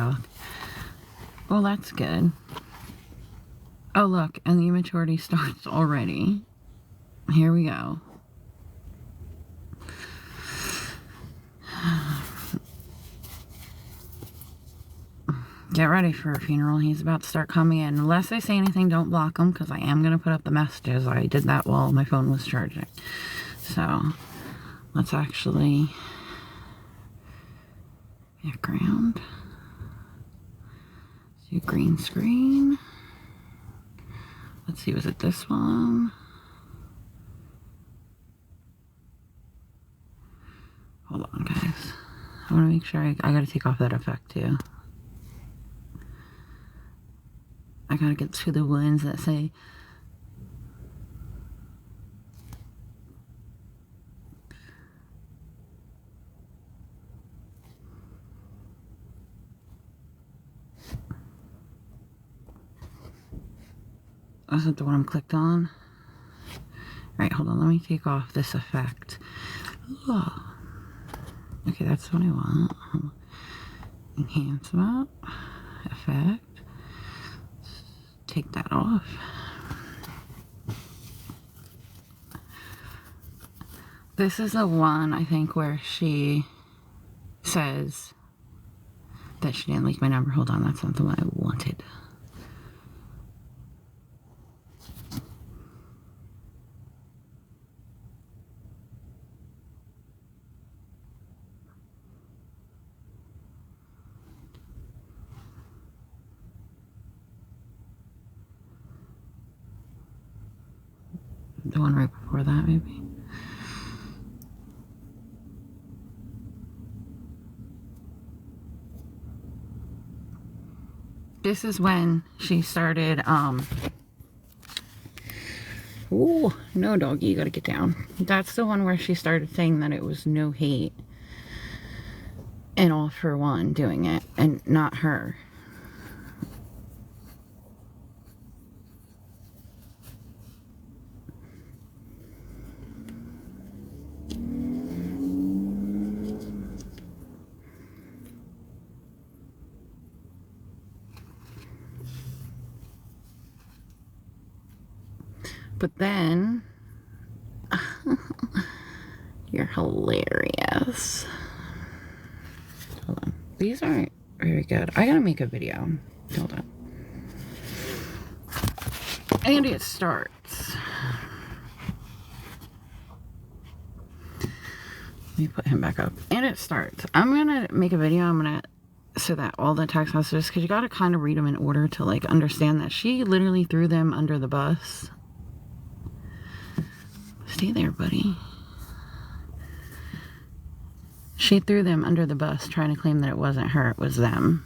TikTok. Well, that's good. Oh, look, and the immaturity starts already. Here we go. Get ready for a funeral. He's about to start coming in. Unless they say anything, don't block him, because I am going to put up the messages. I did that while my phone was charging. So, let's actually... background. Do green screen. Let's see, was it this one? Hold on, guys. I want to make sure I got to take off that effect, too. I gotta get to the ones that say that's not the one I'm clicked on. Right, hold on, let me take off this effect. Oh. Okay, that's what I want. Enhancement, effect. Take that off. This is the one, I think, where she says that she didn't leak my number. Hold on, that's not the one I wanted. The one right before that, maybe. This is when she started, ooh, no doggy, you gotta get down. That's the one where she started saying that it was no hate. And All For One doing it, and not her. But then, you're hilarious. Hold on. These aren't very good. I gotta make a video. Hold on. And it starts. Let me put him back up. And it starts. I'm gonna make a video. So that all the text messages, because you gotta kind of read them in order to like understand that she literally threw them under the bus. Stay there, buddy. She threw them under the bus trying to claim that it wasn't her, it was them.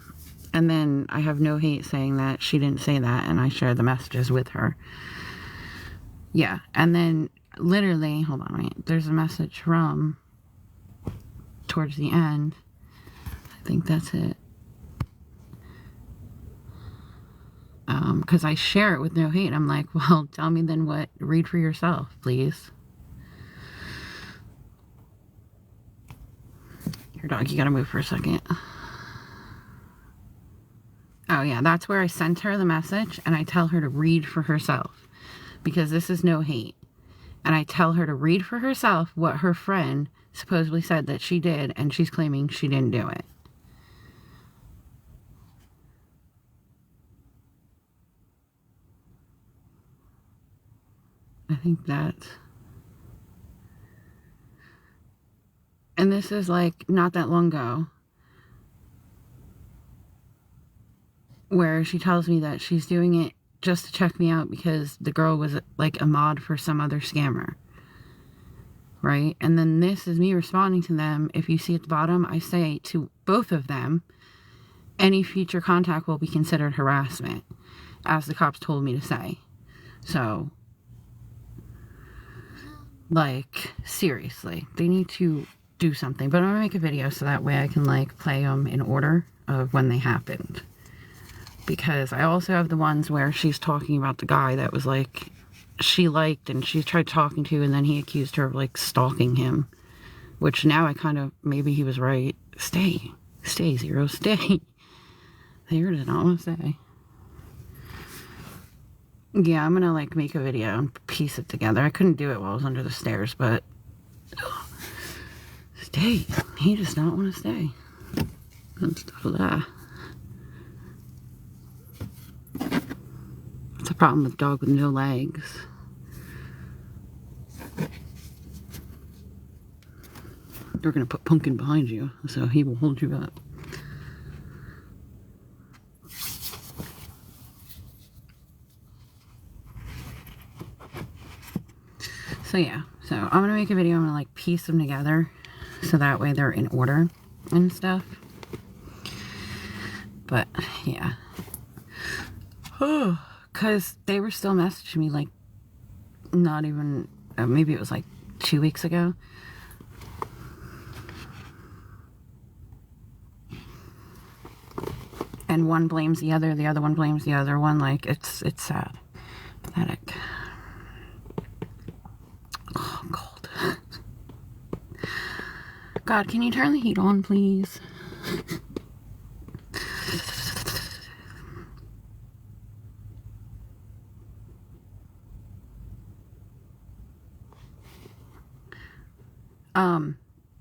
And then I have no hate saying that she didn't say that, and I shared the messages with her. Yeah, and then literally, hold on, wait, there's a message from towards the end. I think that's it. Because I share it with no hate. I'm like, well, tell me then what, read for yourself, please. Your dog, you gotta move for a second. Oh yeah, that's where I sent her the message and I tell her to read for herself. Because this is no hate. And I tell her to read for herself what her friend supposedly said that she did, and she's claiming she didn't do it. I think that's... And this is like not that long ago, where she tells me that she's doing it just to check me out because the girl was like a mod for some other scammer. Right? And then this is me responding to them. If you see at the bottom, I say to both of them, any future contact will be considered harassment, as the cops told me to say. So, like, seriously, they need to do something. But I'm gonna make a video so that way I can like play them in order of when they happened. Because I also have the ones where she's talking about the guy that was like, she liked and she tried talking to, and then he accused her of like stalking him. Which now I kind of, maybe he was right. Stay, Zero, stay. There did not want to stay. Yeah, I'm gonna like make a video and piece it together. I couldn't do it while I was under the stairs, but stay. He does not want to stay. What's the problem with dog with no legs? They're gonna put Pumpkin behind you, so he will hold you up. So yeah, so I'm gonna make a video. I'm gonna like piece them together so that way they're in order and stuff. But yeah, because they were still messaging me like not even maybe it was like 2 weeks ago. And one blames the other one blames the other one. Like it's sad, pathetic. Oh, I'm cold. God, can you turn the heat on, please?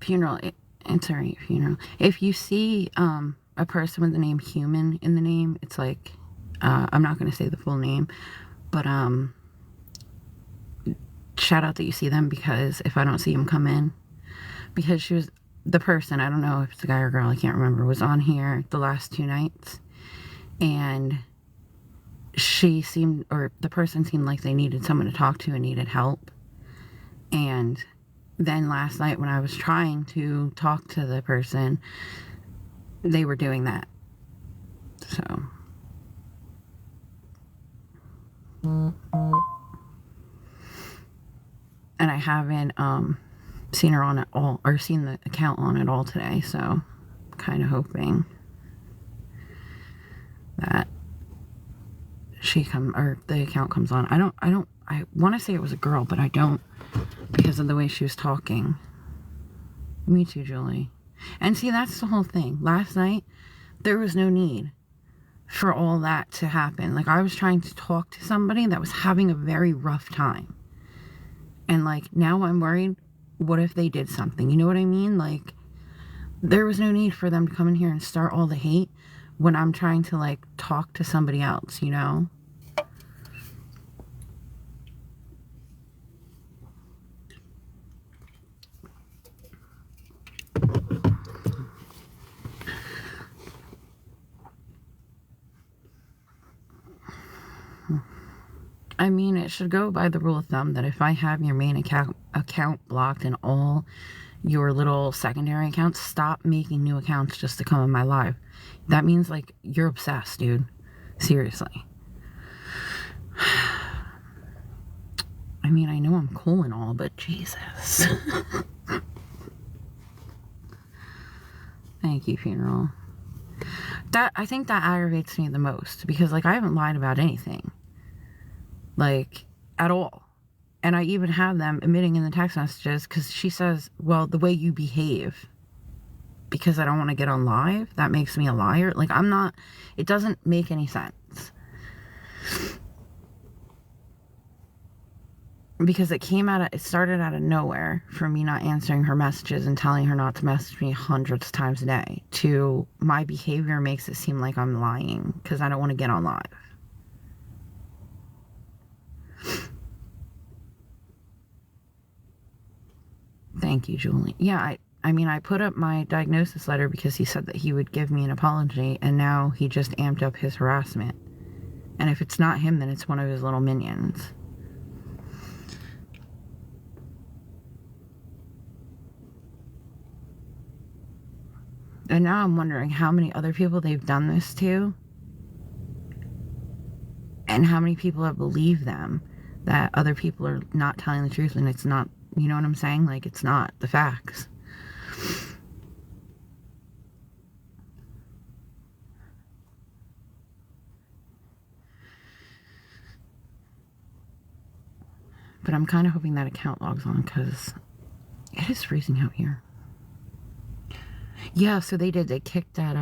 Funeral. Funeral. If you see a person with the name Human in the name, it's like I'm not going to say the full name, but shout out that you see them, because if I don't see them, come in. Because she was the person, I don't know if it's a guy or girl, I can't remember, was on here the last 2 nights, and she seemed, or the person seemed like they needed someone to talk to and needed help. And then last night when I was trying to talk to the person, they were doing that. So and I haven't seen her on it all, or seen the account on it all today, so I'm kind of hoping that the account comes on. I want to say it was a girl, but I don't, because of the way she was talking. Me too, Julie. And see, that's the whole thing. Last night, there was no need for all that to happen. Like, I was trying to talk to somebody that was having a very rough time. And, like, now I'm worried, what if they did something? You know what I mean? Like, there was no need for them to come in here and start all the hate when I'm trying to, like, talk to somebody else, you know? I mean, it should go by the rule of thumb that if I have your main account blocked and all your little secondary accounts, stop making new accounts just to come in my live. That means, like, you're obsessed, dude. Seriously. I mean, I know I'm cool and all, but Jesus. Thank you, Funeral. I think that aggravates me the most, because, like, I haven't lied about anything. Like, at all. And I even have them admitting in the text messages, because she says, well, the way you behave, because I don't want to get on live, that makes me a liar. Like, I'm not, it doesn't make any sense. Because it started out of nowhere from me not answering her messages and telling her not to message me hundreds of times a day, to my behavior makes it seem like I'm lying because I don't want to get on live. Thank you, Julie. Yeah, I mean, I put up my diagnosis letter because he said that he would give me an apology, and now he just amped up his harassment. And if it's not him, then it's one of his little minions. And now I'm wondering how many other people they've done this to, and how many people have believed them, that other people are not telling the truth, and it's not, you know what I'm saying? Like, it's not the facts. But I'm kind of hoping that account logs on, because it is freezing out here. Yeah, so they kicked that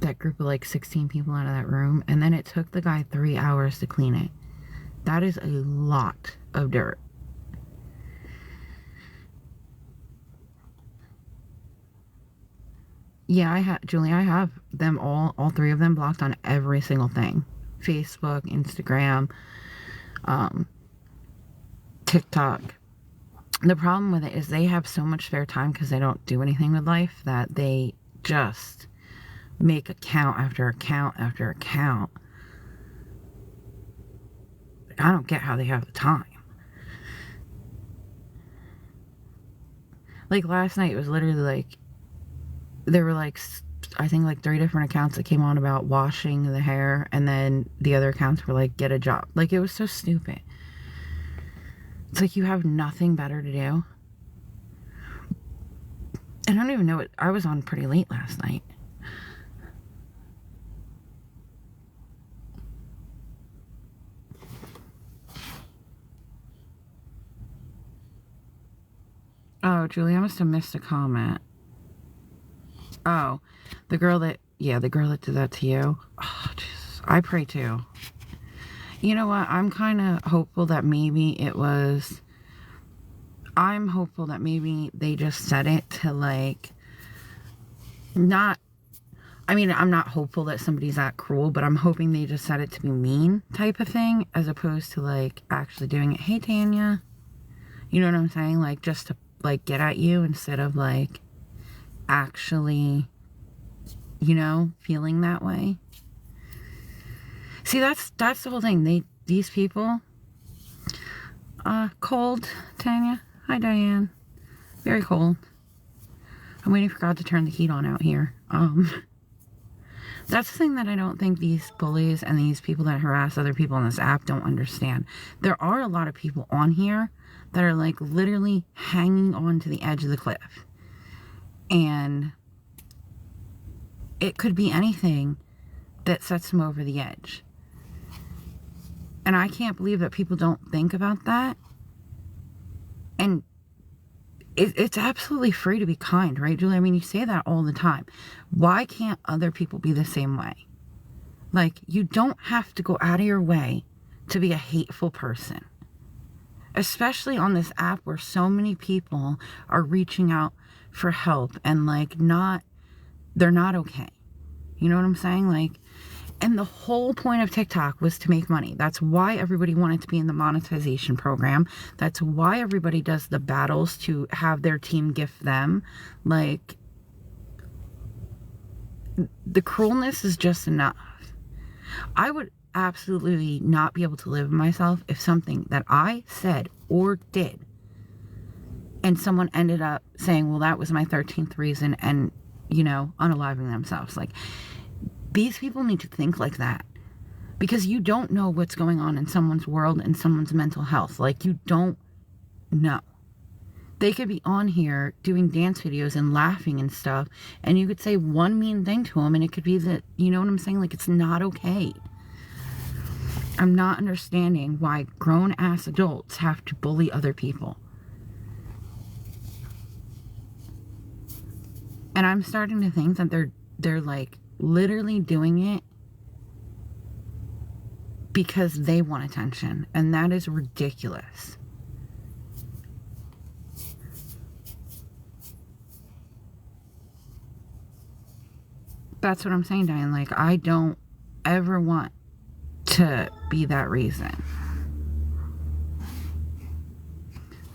that group of like 16 people out of that room, and then it took the guy 3 hours to clean it. That is a lot of dirt. Yeah, Julie, I have them all three of them blocked on every single thing. Facebook, Instagram, TikTok. The problem with it is they have so much spare time because they don't do anything with life that they just make account after account after account. I don't get how they have the time. Like last night, it was literally like, there were like, I think like 3 different accounts that came on about washing the hair, and then the other accounts were like, get a job. Like, it was so stupid. It's like you have nothing better to do. And I don't even know what, I was on pretty late last night. Oh, Julie, I must have missed a comment. Oh, the girl that did that to you. Oh, Jesus. I pray too. You know what? I'm kind of hopeful that maybe I'm hopeful that maybe they just said it to like, not, I mean, I'm not hopeful that somebody's that cruel, but I'm hoping they just said it to be mean type of thing, as opposed to like actually doing it. Hey, Tanya. You know what I'm saying? Like, just to like get at you instead of like actually, you know, feeling that way. See, that's the whole thing. These people, cold, Tanya. Hi, Diane. Very cold. I'm waiting for God to turn the heat on out here. That's the thing that I don't think these bullies and these people that harass other people on this app don't understand. There are a lot of people on here that are like literally hanging on to the edge of the cliff. And it could be anything that sets them over the edge. And I can't believe that people don't think about that. And it's absolutely free to be kind, right, Julie? I mean, you say that all the time. Why can't other people be the same way? Like, you don't have to go out of your way to be a hateful person. Especially on this app where so many people are reaching out for help and like they're not okay. You know what I'm saying? Like, and the whole point of TikTok was to make money. That's why everybody wanted to be in the monetization program. That's why everybody does the battles to have their team gift them. Like, the cruelness is just enough. I would absolutely not be able to live with myself if something that I said or did and someone ended up saying, well, that was my 13th reason, and, you know, unaliving themselves. Like, these people need to think like that, because you don't know what's going on in someone's world and someone's mental health. Like, you don't know. They could be on here doing dance videos and laughing and stuff, and you could say one mean thing to them, and it could be that, you know what I'm saying? Like, it's not okay. I'm not understanding why grown-ass adults have to bully other people. And I'm starting to think that they're like literally doing it because they want attention, and that is ridiculous. That's what I'm saying, Diane. Like, I don't ever want to be that reason.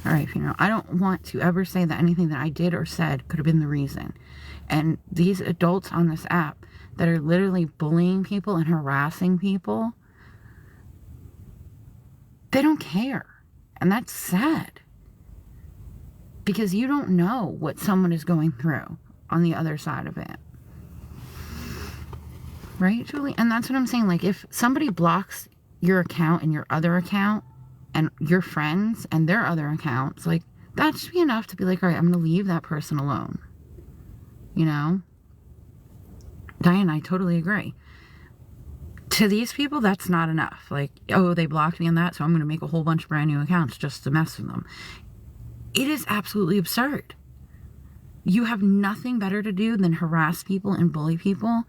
All right, you know, I don't want to ever say that anything that I did or said could have been the reason. And these adults on this app that are literally bullying people and harassing people, they don't care. And that's sad. Because you don't know what someone is going through on the other side of it. Right, Julie? And that's what I'm saying. Like, if somebody blocks your account and your other account and your friends and their other accounts, like, that should be enough to be like, all right, I'm going to leave that person alone. You know? Diane, I totally agree. To these people, that's not enough. Like, oh, they blocked me on that, so I'm going to make a whole bunch of brand new accounts just to mess with them. It is absolutely absurd. You have nothing better to do than harass people and bully people.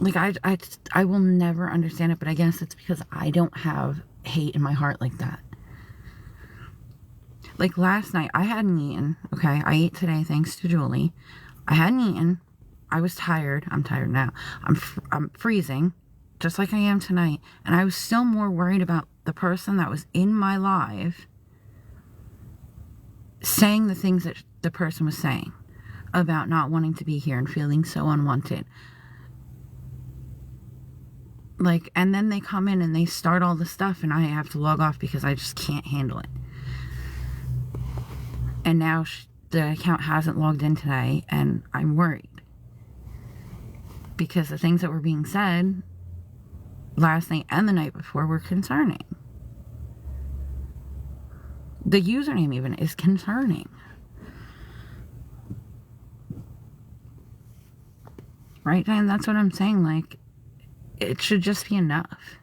Like, I will never understand it, but I guess it's because I don't have hate in my heart like that. Like, last night, I hadn't eaten, okay? I ate today thanks to Julie. I hadn't eaten. I was tired. I'm tired now. I'm freezing, just like I am tonight. And I was still more worried about the person that was in my live saying the things that the person was saying about not wanting to be here and feeling so unwanted. Like, and then they come in and they start all the stuff and I have to log off because I just can't handle it. And now the account hasn't logged in today and I'm worried. Because the things that were being said last night and the night before were concerning. The username even is concerning. Right, Diane? That's what I'm saying. Like, it should just be enough.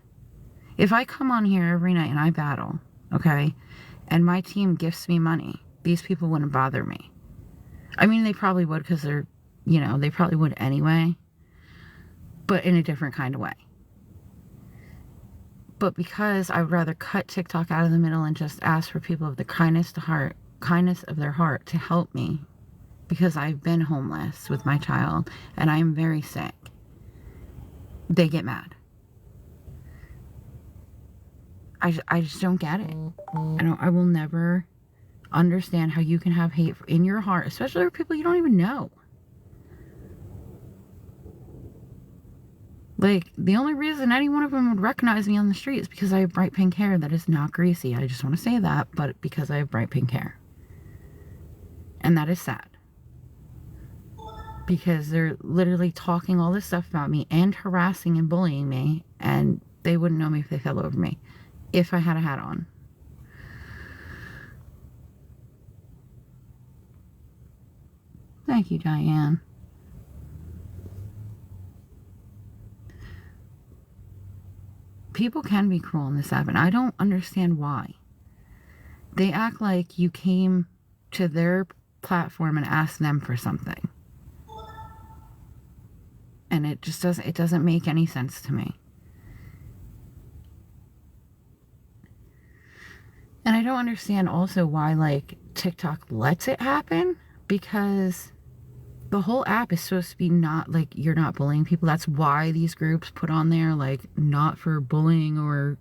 If I come on here every night and I battle, okay, and my team gifts me money, these people wouldn't bother me. I mean, they probably would because they're, you know, they probably would anyway, but in a different kind of way. But because I would rather cut TikTok out of the middle and just ask for people of the kindness of their heart to help me, because I've been homeless with my child and I'm very sick, they get mad. I just don't get it. I will never understand how you can have hate in your heart, especially for people you don't even know. Like, the only reason any one of them would recognize me on the street is because I have bright pink hair that is not greasy. I just want to say that, but because I have bright pink hair. And that is sad. Because they're literally talking all this stuff about me and harassing and bullying me, and they wouldn't know me if they fell over me. If I had a hat on. Thank you, Diane. People can be cruel in this app, and I don't understand why. They act like you came to their platform and asked them for something. And it just doesn't make any sense to me. And I don't understand also why, like, TikTok lets it happen, because the whole app is supposed to be not, like, you're not bullying people. That's why these groups put on there, like, not for bullying or,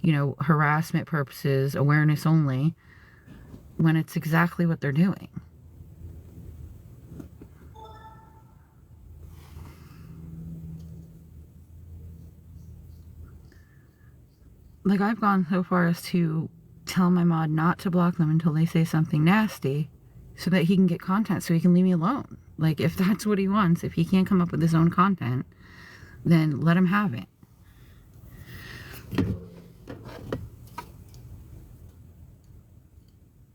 you know, harassment purposes, awareness only, when it's exactly what they're doing. Like, I've gone so far as to tell my mod not to block them until they say something nasty so that he can get content, so he can leave me alone. Like, if that's what he wants, if he can't come up with his own content, then let him have it.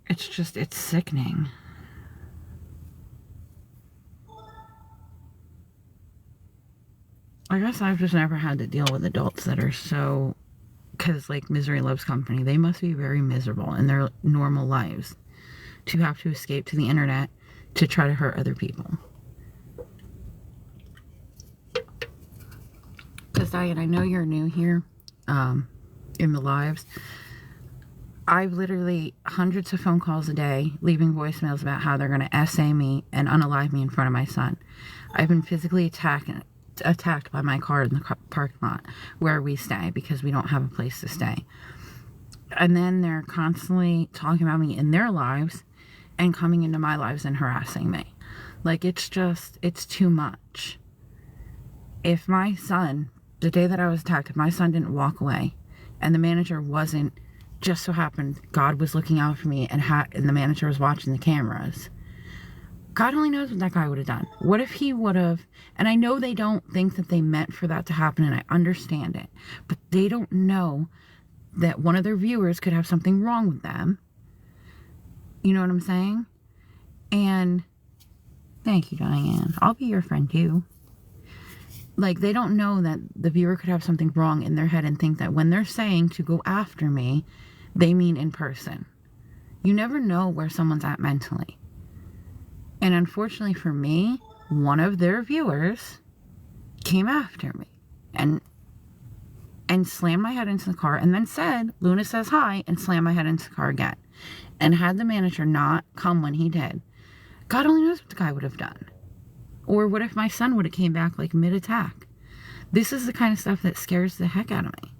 It's sickening. I guess I've just never had to deal with adults that are so, because, like, misery loves company. They must be very miserable in their normal lives to have to escape to the internet to try to hurt other people. Because, Diane, I know you're new here in the lives. I've literally hundreds of phone calls a day leaving voicemails about how they're going to essay me and unalive me in front of my son. I've been physically attacked by my car in the parking lot where we stay because we don't have a place to stay. And then they're constantly talking about me in their lives and coming into my lives and harassing me. Like, it's too much. If my son, the day that I was attacked, if my son didn't walk away and the manager wasn't, just so happened God was looking out for me and the manager was watching the cameras, God only knows what that guy would have done. What if he would have, and I know they don't think that they meant for that to happen, and I understand it, but they don't know that one of their viewers could have something wrong with them. You know what I'm saying? And thank you, Diane. I'll be your friend too. Like, they don't know that the viewer could have something wrong in their head and think that when they're saying to go after me, they mean in person. You never know where someone's at mentally. And unfortunately for me, one of their viewers came after me and slammed my head into the car, and then said, Luna says hi, and slammed my head into the car again. And had the manager not come when he did, God only knows what the guy would have done. Or what if my son would have came back like mid-attack? This is the kind of stuff that scares the heck out of me.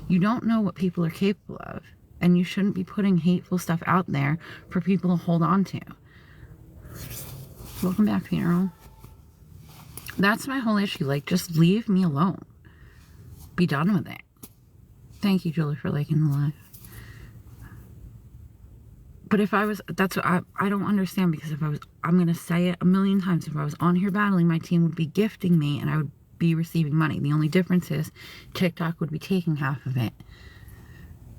You don't know what people are capable of, and you shouldn't be putting hateful stuff out there for people to hold on to. Welcome back, funeral. That's my whole issue. Like, just leave me alone. Be done with it. Thank you, Julie, for liking the live. But if I was, that's what I don't understand, because if I was, I'm going to say it a million times, if I was on here battling, my team would be gifting me and I would be receiving money. The only difference is TikTok would be taking half of it.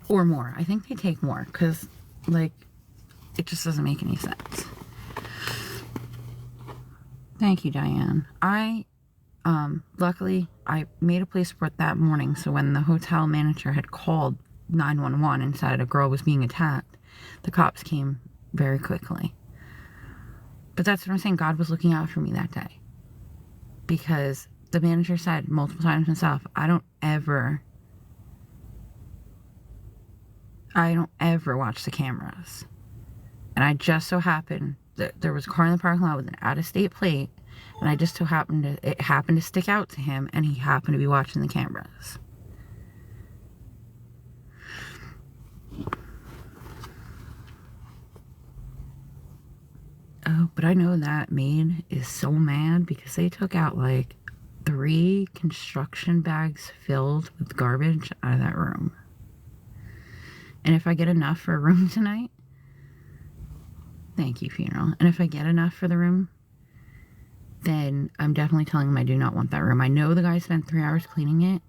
Or more. I think they take more, because, like, it just doesn't make any sense. Thank you, Diane. Luckily, I made a police report that morning, so when the hotel manager had called 911 and said a girl was being attacked, the cops came very quickly. But that's what I'm saying. God was looking out for me that day. Because the manager said multiple times himself, I don't ever watch the cameras. And I just so happened that there was a car in the parking lot with an out-of-state plate, and I just so happened it happened to stick out to him, and he happened to be watching the cameras. Oh, but I know that maid is so mad because they took out like 3 construction bags filled with garbage out of that room. And if I get enough for a room tonight, thank you, funeral. And if I get enough for the room, then I'm definitely telling them I do not want that room. I know the guy spent 3 hours cleaning it,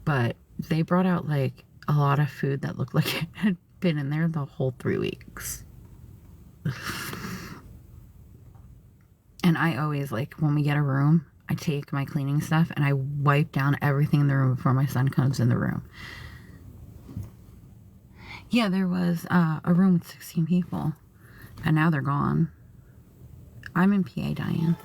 but they brought out like a lot of food that looked like it had been in there the whole 3 weeks. And I always, like, when we get a room, I take my cleaning stuff and I wipe down everything in the room before my son comes in the room. Yeah, there was a room with 16 people, and now they're gone. I'm in PA, Diane.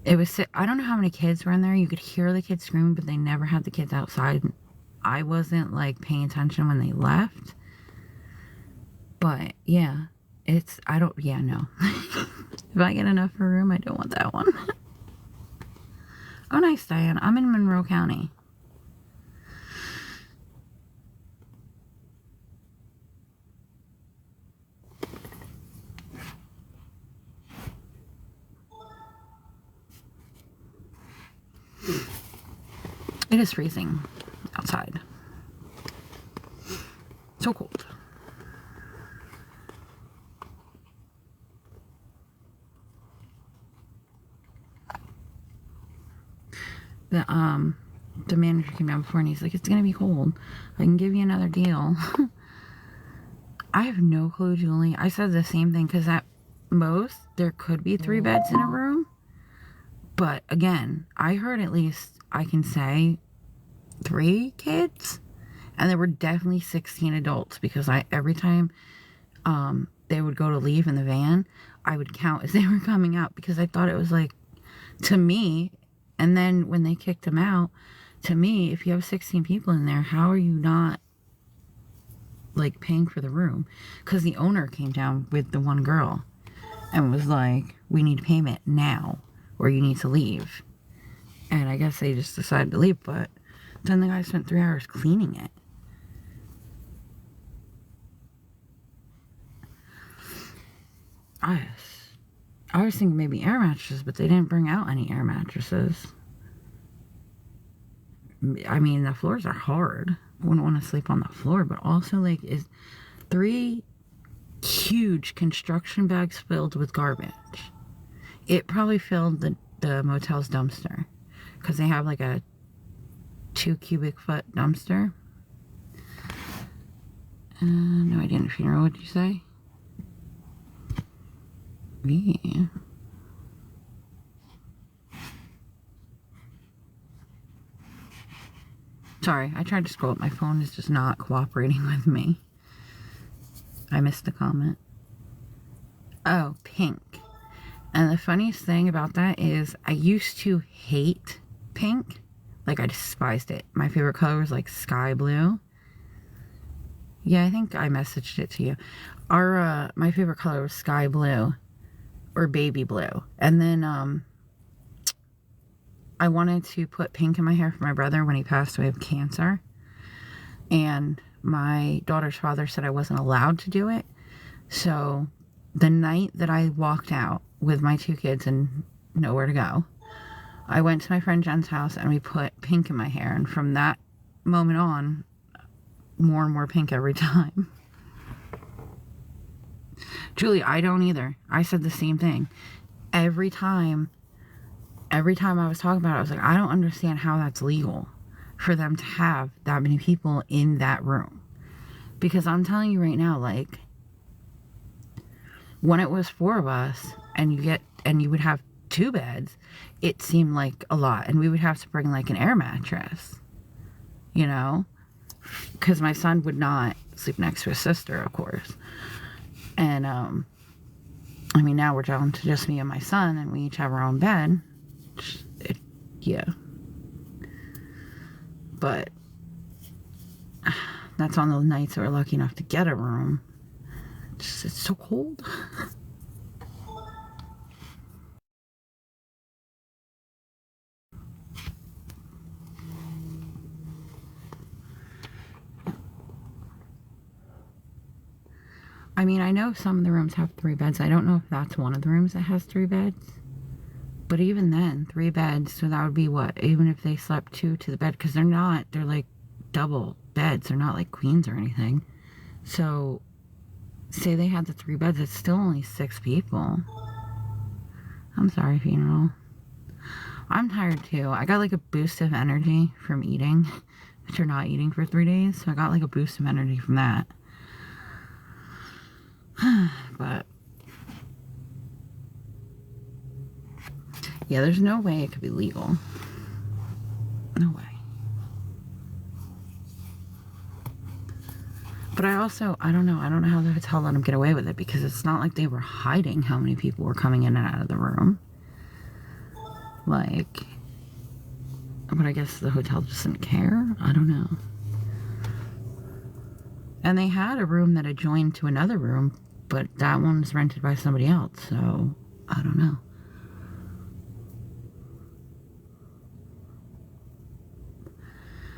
It was, I don't know how many kids were in there. You could hear the kids screaming, but they never had the kids outside. I wasn't, like, paying attention when they left. But, yeah. No. If I get enough for a room, I don't want that one. Oh, nice, Diane. I'm in Monroe County. It is freezing outside. So cold. The manager came down before and he's like, it's gonna be cold. I can give you another deal. I have no clue, Julie. I said the same thing, because at most there could be 3 beds in a room. But again, I heard at least, I can say, 3 kids. And there were definitely 16 adults, because every time they would go to leave in the van, I would count as they were coming out, because I thought it was like, to me, and then when they kicked him out, to me, if you have 16 people in there, how are you not, like, paying for the room? Because the owner came down with the one girl and was like, we need payment now, or you need to leave. And I guess they just decided to leave, but then the guy spent 3 hours cleaning it. I was thinking maybe air mattresses, but they didn't bring out any air mattresses. I mean, the floors are hard. I wouldn't want to sleep on the floor, but also, like, is 3 huge construction bags filled with garbage. It probably filled the motel's dumpster, because they have like a 2 cubic foot dumpster. No, I didn't. Funeral, what did you say? Yeah. Sorry, I tried to scroll up. My phone is just not cooperating with me. I missed the comment. Oh, pink. And the funniest thing about that is I used to hate pink. Like, I despised it. My favorite color was like sky blue. Yeah, I think I messaged it to you. My favorite color was sky blue or baby blue. And then I wanted to put pink in my hair for my brother when he passed away of cancer. And my daughter's father said I wasn't allowed to do it. So the night that I walked out with my 2 kids and nowhere to go, I went to my friend Jen's house and we put pink in my hair. And from that moment on, more and more pink every time. Julie, I don't either. I said the same thing. Every time I was talking about it, I was like, I don't understand how that's legal for them to have that many people in that room. Because I'm telling you right now, like, when it was 4 of us and you would have 2 beds, it seemed like a lot. And we would have to bring like an air mattress, you know, because my son would not sleep next to his sister, of course. And I mean, now we're down to just me and my son, and we each have our own bed. Yeah. But that's on the nights that we're lucky enough to get a room. It's so cold. I mean, I know some of the rooms have 3 beds. I don't know if that's one of the rooms that has 3 beds. But even then, 3 beds, so that would be what? Even if they slept 2 to the bed, because they're like double beds. They're not like queens or anything. So, say they had the 3 beds, it's still only 6 people. I'm sorry, funeral. I'm tired too. I got like a boost of energy from eating, which are not eating for 3 days. So I got like a boost of energy from that. But yeah, there's no way it could be legal. No way. But I don't know how the hotel let them get away with it, because it's not like they were hiding how many people were coming in and out of the room. Like, but I guess the hotel just didn't care. I don't know. And they had a room that adjoined to another room, but that one was rented by somebody else, so I don't know.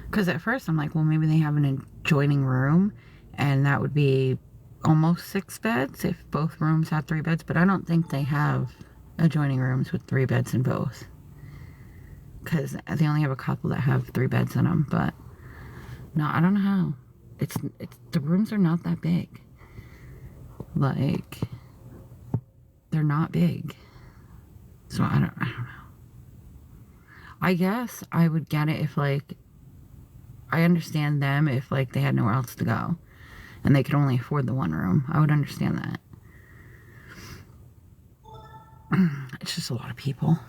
Because at first I'm like, well, maybe they have an adjoining room, and that would be almost 6 beds if both rooms had 3 beds, but I don't think they have adjoining rooms with 3 beds in both. Because they only have a couple that have 3 beds in them, but no, I don't know how. It's the rooms are not that big. Like, they're not big. So I don't know. I guess I would get it if, like, I understand them if, like, they had nowhere else to go and they could only afford the 1 room. I would understand that. It's just a lot of people.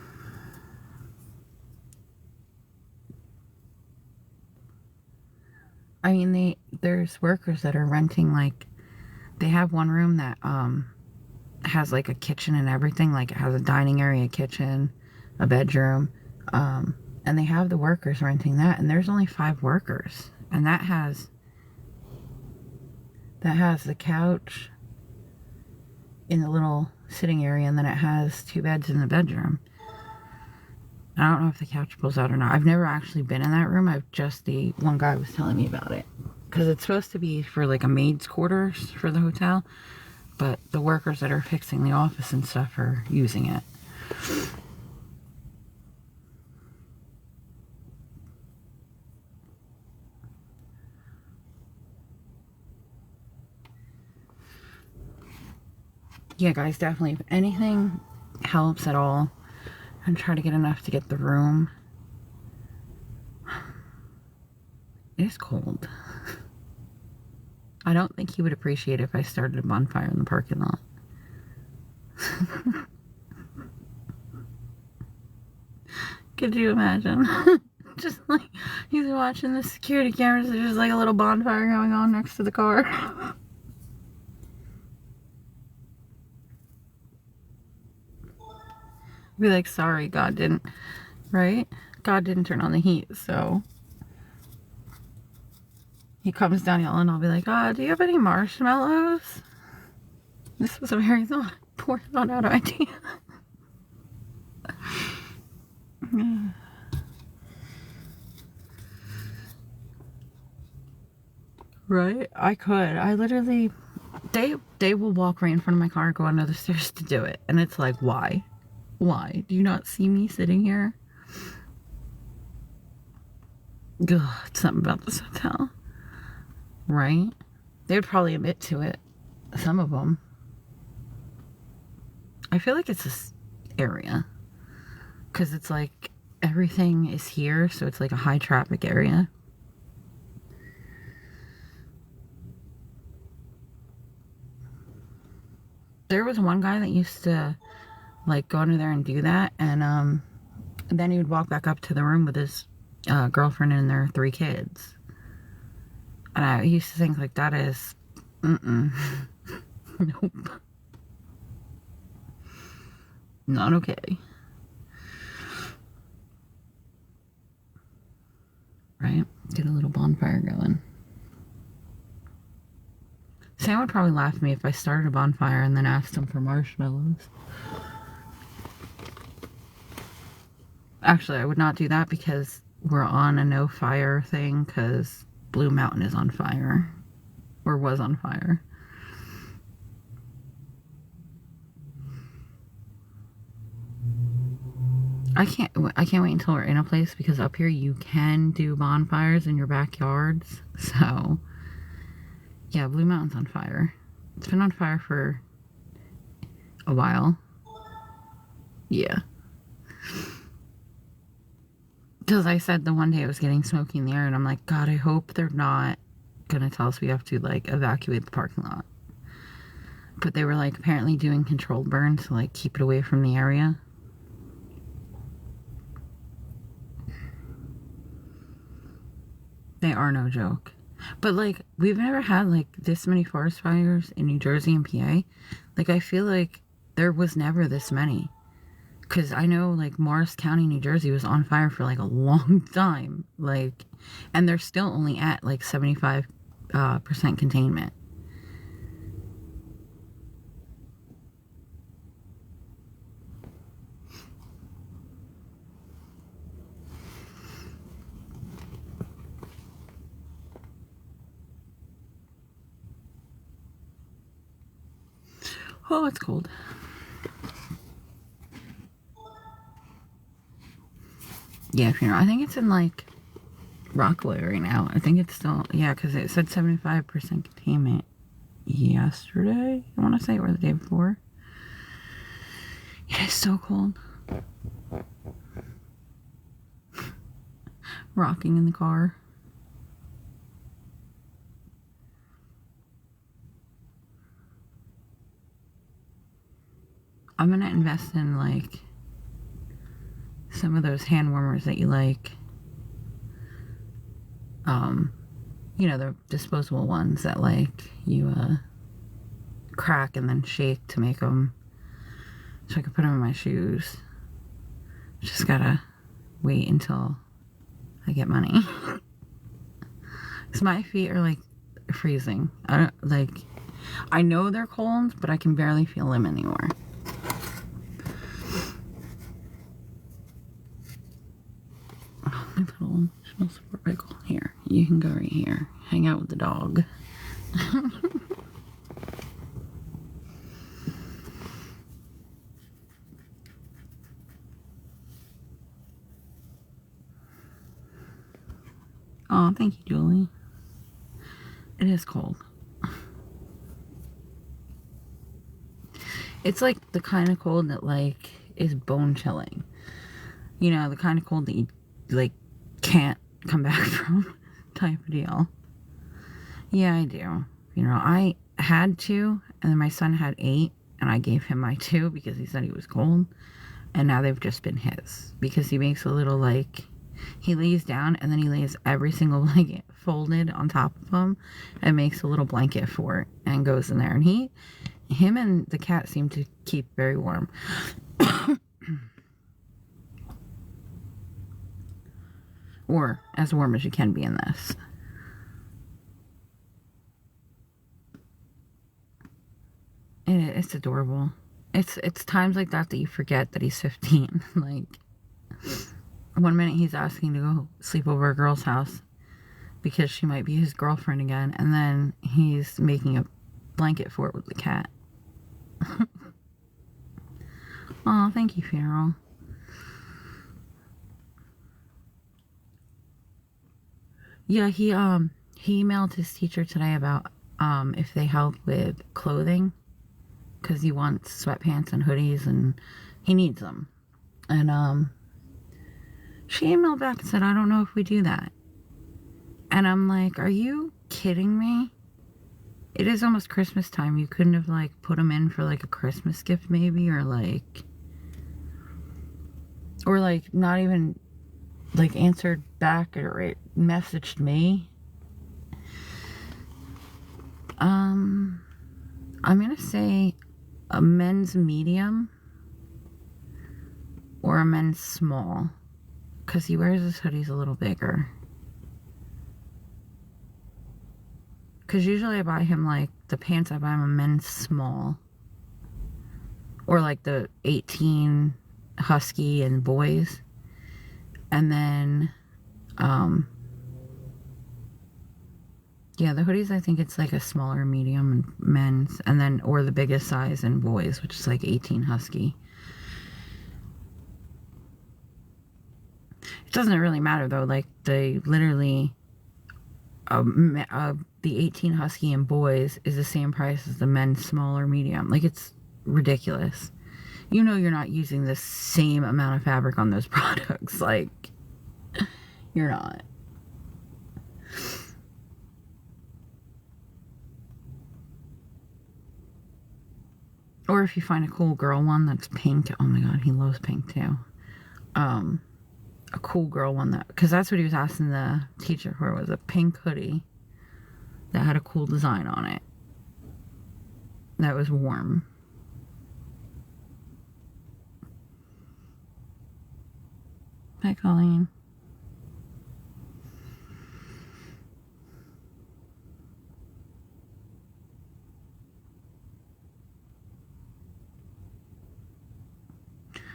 I mean, there's workers that are renting, like, they have 1 room that has like a kitchen and everything. Like, it has a dining area, kitchen, a bedroom, and they have the workers renting that, and there's only 5 workers, and that has the couch in the little sitting area, and then it has 2 beds in the bedroom. I don't know if the couch pulls out or not. I've never actually been in that room. The one guy was telling me about it. Because it's supposed to be for like a maid's quarters for the hotel. But the workers that are fixing the office and stuff are using it. Yeah, guys, definitely. If anything helps at all, and try to get enough to get the room. It is cold. I don't think he would appreciate it if I started a bonfire in the parking lot. Could you imagine? Just like he's watching the security cameras, there's just like a little bonfire going on next to the car. Be like, sorry, God didn't, right? God didn't turn on the heat, so he comes down yelling. I'll be like, do you have any marshmallows? This was a very poor thought out idea. Right? I could. I literally, they will walk right in front of my car and go under the stairs to do it. And it's like, why? Why? Do you not see me sitting here? Ugh, it's something about this hotel. Right? They would probably admit to it. Some of them. I feel like it's this area. Because it's like, everything is here, so it's like a high traffic area. There was one guy that used to like go under there and do that, and then he would walk back up to the room with his girlfriend and their 3 kids. And I used to think like, that is nope, not okay. Right? Get a little bonfire going. Sam would probably laugh at me if I started a bonfire and then asked him for marshmallows. Actually, I would not do that because we're on a no fire thing, because Blue Mountain is on fire. Or was on fire. I can't wait until we're in a place, because up here you can do bonfires in your backyards. So yeah, Blue Mountain's on fire. It's been on fire for a while. Yeah. Because I said the one day it was getting smoky in the air, and I'm like, God, I hope they're not gonna tell us we have to like evacuate the parking lot. But they were like apparently doing controlled burn to like keep it away from the area. They are no joke. But like, we've never had like this many forest fires in New Jersey and PA. Like, I feel like there was never this many. Because I know like Morris County, New Jersey was on fire for like a long time. Like, and they're still only at like 75% containment. Oh, it's cold. Yeah, if you know, I think it's in like Rockaway right now. I think it's still, yeah, because it said 75% containment yesterday, I want to say, or the day before. It is so cold. Rocking in the car. I'm gonna invest in like some of those hand warmers that you like. You know, the disposable ones that like you crack and then shake to make them, so I can put them in my shoes. Just gotta wait until I get money. Because my feet are like freezing. I know they're cold, but I can barely feel them anymore. My little emotional support vehicle. Here, you can go right here. Hang out with the dog. Oh, thank you, Julie. It is cold. It's like the kind of cold that like is bone chilling. You know, the kind of cold that you like can't come back from type of deal. Yeah, I do. You know, I had 2, and then my son had 8, and I gave him my 2 because he said he was cold. And now they've just been his, because he makes a little like, he lays down and then he lays every single blanket folded on top of him and makes a little blanket for it and goes in there. And him and the cat seem to keep very warm. Or as warm as you can be in this. It's adorable. It's times like that you forget that he's 15. Like, one minute he's asking to go sleep over a girl's house because she might be his girlfriend again, and then he's making a blanket fort with the cat. Oh, thank you, Funeral. Yeah, he emailed his teacher today about if they help with clothing, because he wants sweatpants and hoodies and he needs them. And she emailed back and said, I don't know if we do that. And I'm like, are you kidding me? It is almost Christmas time. You couldn't have, like, put them in for, like, a Christmas gift maybe, or not even, like, answered back or it messaged me. I'm gonna say a men's medium or a men's small, because he wears his hoodies a little bigger. Because usually I buy him, like, the pants I buy him a men's small. Or, like, the 18 husky and boys. And then, yeah, the hoodies, I think it's, like, a smaller medium in men's. And then, or the biggest size in boys, which is, like, 18 husky. It doesn't really matter, though. Like, they literally... the 18 husky and boys is the same price as the men's small or medium. Like, it's ridiculous. You know you're not using the same amount of fabric on those products. Like, you're not. Or if you find a cool girl one that's pink. Oh my god, he loves pink too. A cool girl one that... Because that's what he was asking the teacher for, was a pink hoodie that had a cool design on it. That was warm. Hi, Colleen.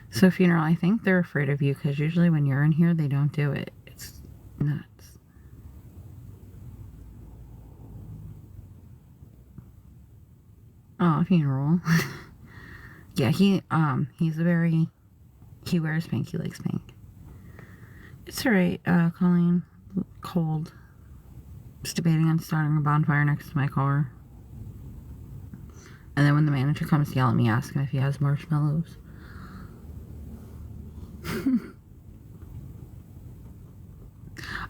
So, Funeral, I think they're afraid of you, because usually when you're in here, they don't do it. It's nuts. Oh, Funeral. Yeah, he's he wears pink. He likes pink. It's alright, Colleen. Cold. Just debating on starting a bonfire next to my car. And then when the manager comes to yell at me, ask him if he has marshmallows.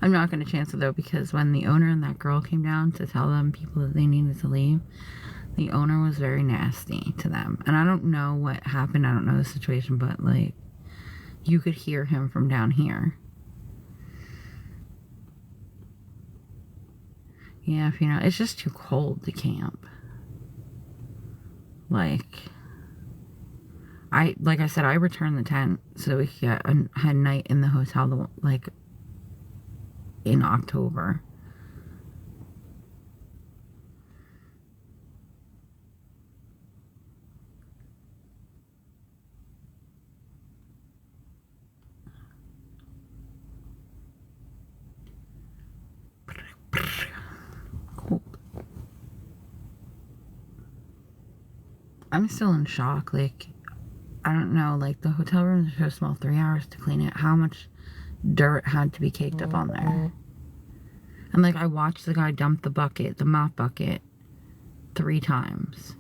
I'm not going to chance it, though, because when the owner and that girl came down to tell them people that they needed to leave, the owner was very nasty to them. And I don't know what happened. I don't know the situation, but, like, you could hear him from down here. Yeah, if you know, it's just too cold to camp. Like I said, I returned the tent so we could had a night in the hotel, like, in October. Cool. I'm still in shock. Like, I don't know, like, the hotel rooms are so small, 3 hours to clean it. How much dirt had to be caked up on there? And, like, I watched the guy dump the mop bucket 3 times.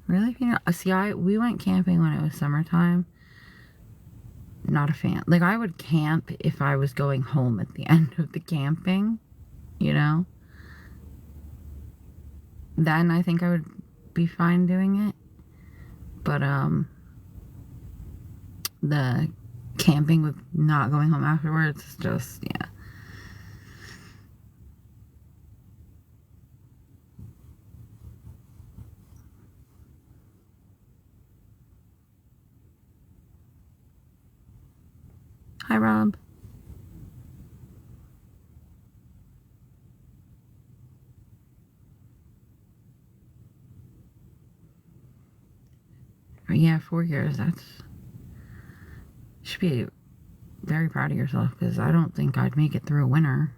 Really? You know, see, we went camping when it was summertime. Not a fan. Like, I would camp if I was going home at the end of the camping, you know? Then I think I would be fine doing it. But, the camping with not going home afterwards is just, yeah. Hi, Rob. Yeah, 4 years. That's... You should be very proud of yourself, because I don't think I'd make it through a winter.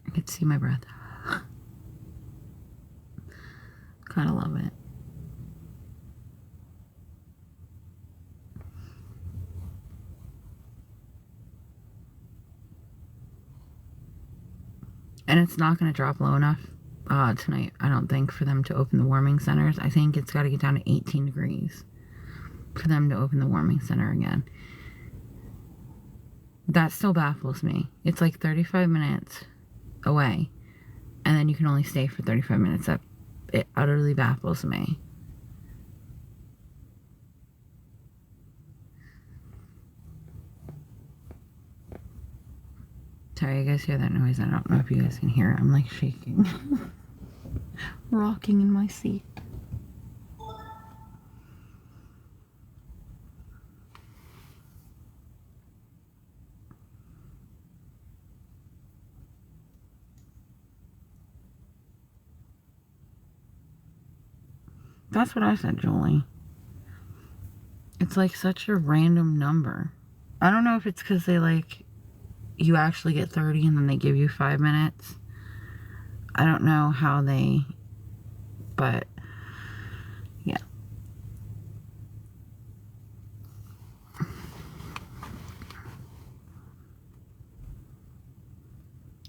I could see my breath. Kind of love it. And it's not going to drop low enough tonight, I don't think, for them to open the warming centers. I think it's got to get down to 18 degrees for them to open the warming center again. That still baffles me. It's like 35 minutes away, and then you can only stay for 35 minutes. It utterly baffles me. Sorry, you guys hear that noise? I don't know if you guys can hear it. I'm like shaking. Rocking in my seat. That's what I said, Julie. It's like such a random number. I don't know if it's because they like... You actually get 30 and then they give you 5 minutes. I don't know how they... But... Yeah.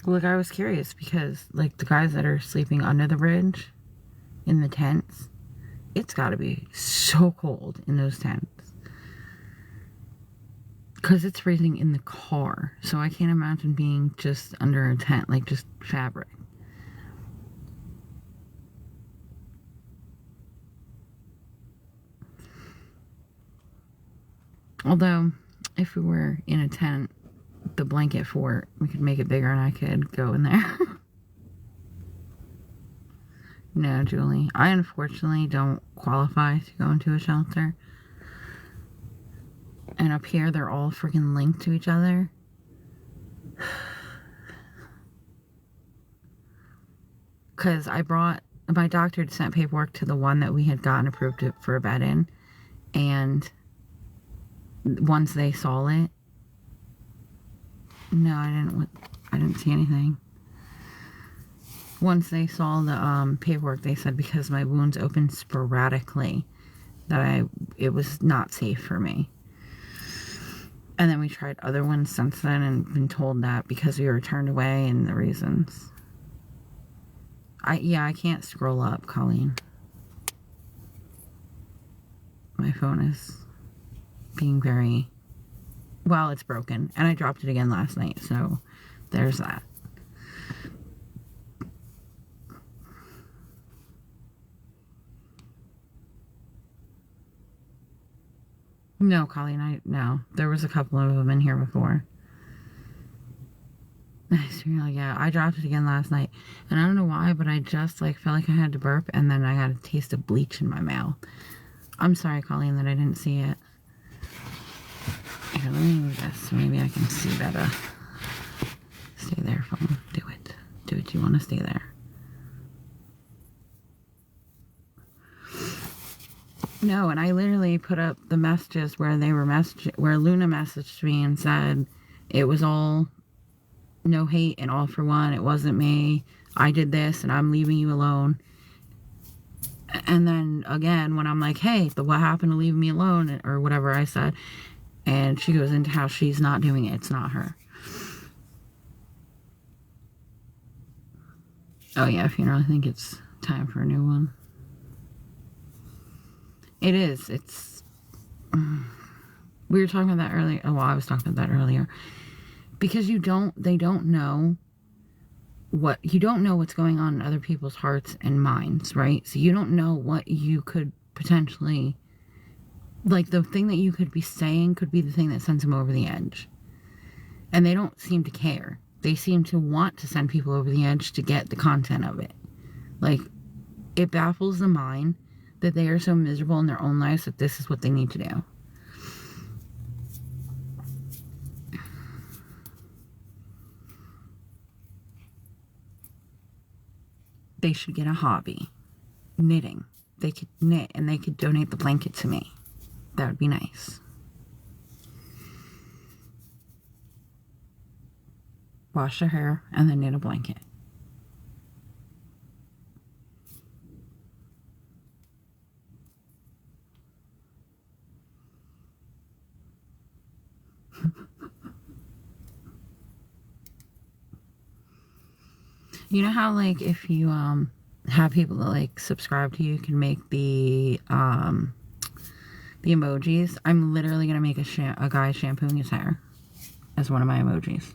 Look, I was curious because, like, the guys that are sleeping under the bridge in the tents, it's got to be so cold in those tents. Because it's freezing in the car. So I can't imagine being just under a tent, like just fabric. Although, if we were in a tent, the blanket fort, we could make it bigger and I could go in there. No, Julie. I unfortunately don't qualify to go into a shelter. And up here, they're all freaking linked to each other. Because my doctor sent paperwork to the one that we had gotten approved for a bed in. And once they saw it, no, I didn't see anything. Once they saw the paperwork, they said because my wounds opened sporadically, that it was not safe for me. And then we tried other ones since then and been told that because we were turned away and the reasons. I can't scroll up, Colleen. My phone is being very... Well, it's broken. And I dropped it again last night, so there's that. No, Colleen, no. There was a couple of them in here before. Yeah, I dropped it again last night. And I don't know why, but I just, like, felt like I had to burp, and then I got a taste of bleach in my mouth. I'm sorry, Colleen, that I didn't see it. Here, let me move this so maybe I can see better. Stay there, phone. Do it. Do it. You want to stay there. No, and I literally put up the messages where they were where Luna messaged me and said it was all no hate and all for one. It wasn't me. I did this and I'm leaving you alone. And then again, when I'm like, hey, what happened to leaving me alone, or whatever I said, and she goes into how she's not doing it. It's not her. Oh yeah, funeral. I think it's time for a new one. It is. It's... We were talking about that earlier. Oh, well, I was talking about that earlier. Because they don't know what's going on in other people's hearts and minds, right? So you don't know what you could potentially... Like, the thing that you could be saying could be the thing that sends them over the edge. And they don't seem to care. They seem to want to send people over the edge to get the content of it. Like, it baffles the mind that they are so miserable in their own lives that this is what they need to do. They should get a hobby. Knitting. They could knit and they could donate the blanket to me. That would be nice. Wash their hair and then knit a blanket. You know how, like, if you have people that, like, subscribe to you, can make the emojis? I'm literally gonna make a guy shampooing his hair as one of my emojis,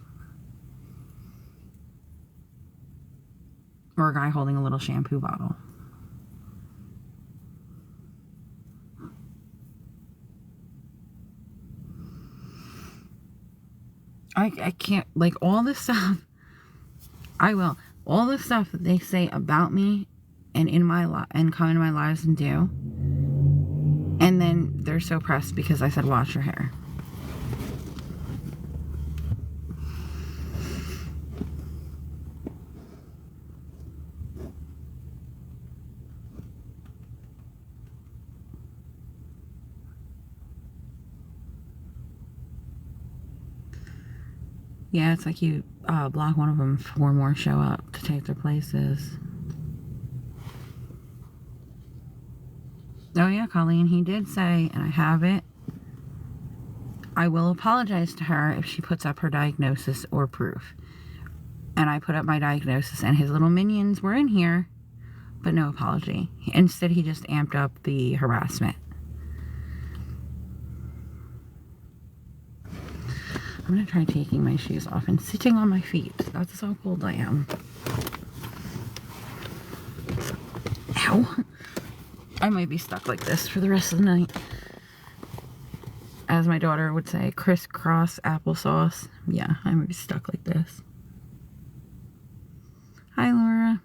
or a guy holding a little shampoo bottle. I can't, like, all this stuff. I will. All the stuff that they say about me and in my and come into my lives and do, and then they're so pressed because I said wash your hair. Yeah, it's like you block one of them, 4 more show up to take their places. Oh yeah, Colleen, he did say, and I have it, I will apologize to her if she puts up her diagnosis or proof. And I put up my diagnosis, and his little minions were in here, but no apology. Instead, he just amped up the harassment. I'm going to try taking my shoes off and sitting on my feet. That's how cold I am. Ow. I might be stuck like this for the rest of the night. As my daughter would say, crisscross applesauce. Yeah, I might be stuck like this. Hi, Laura.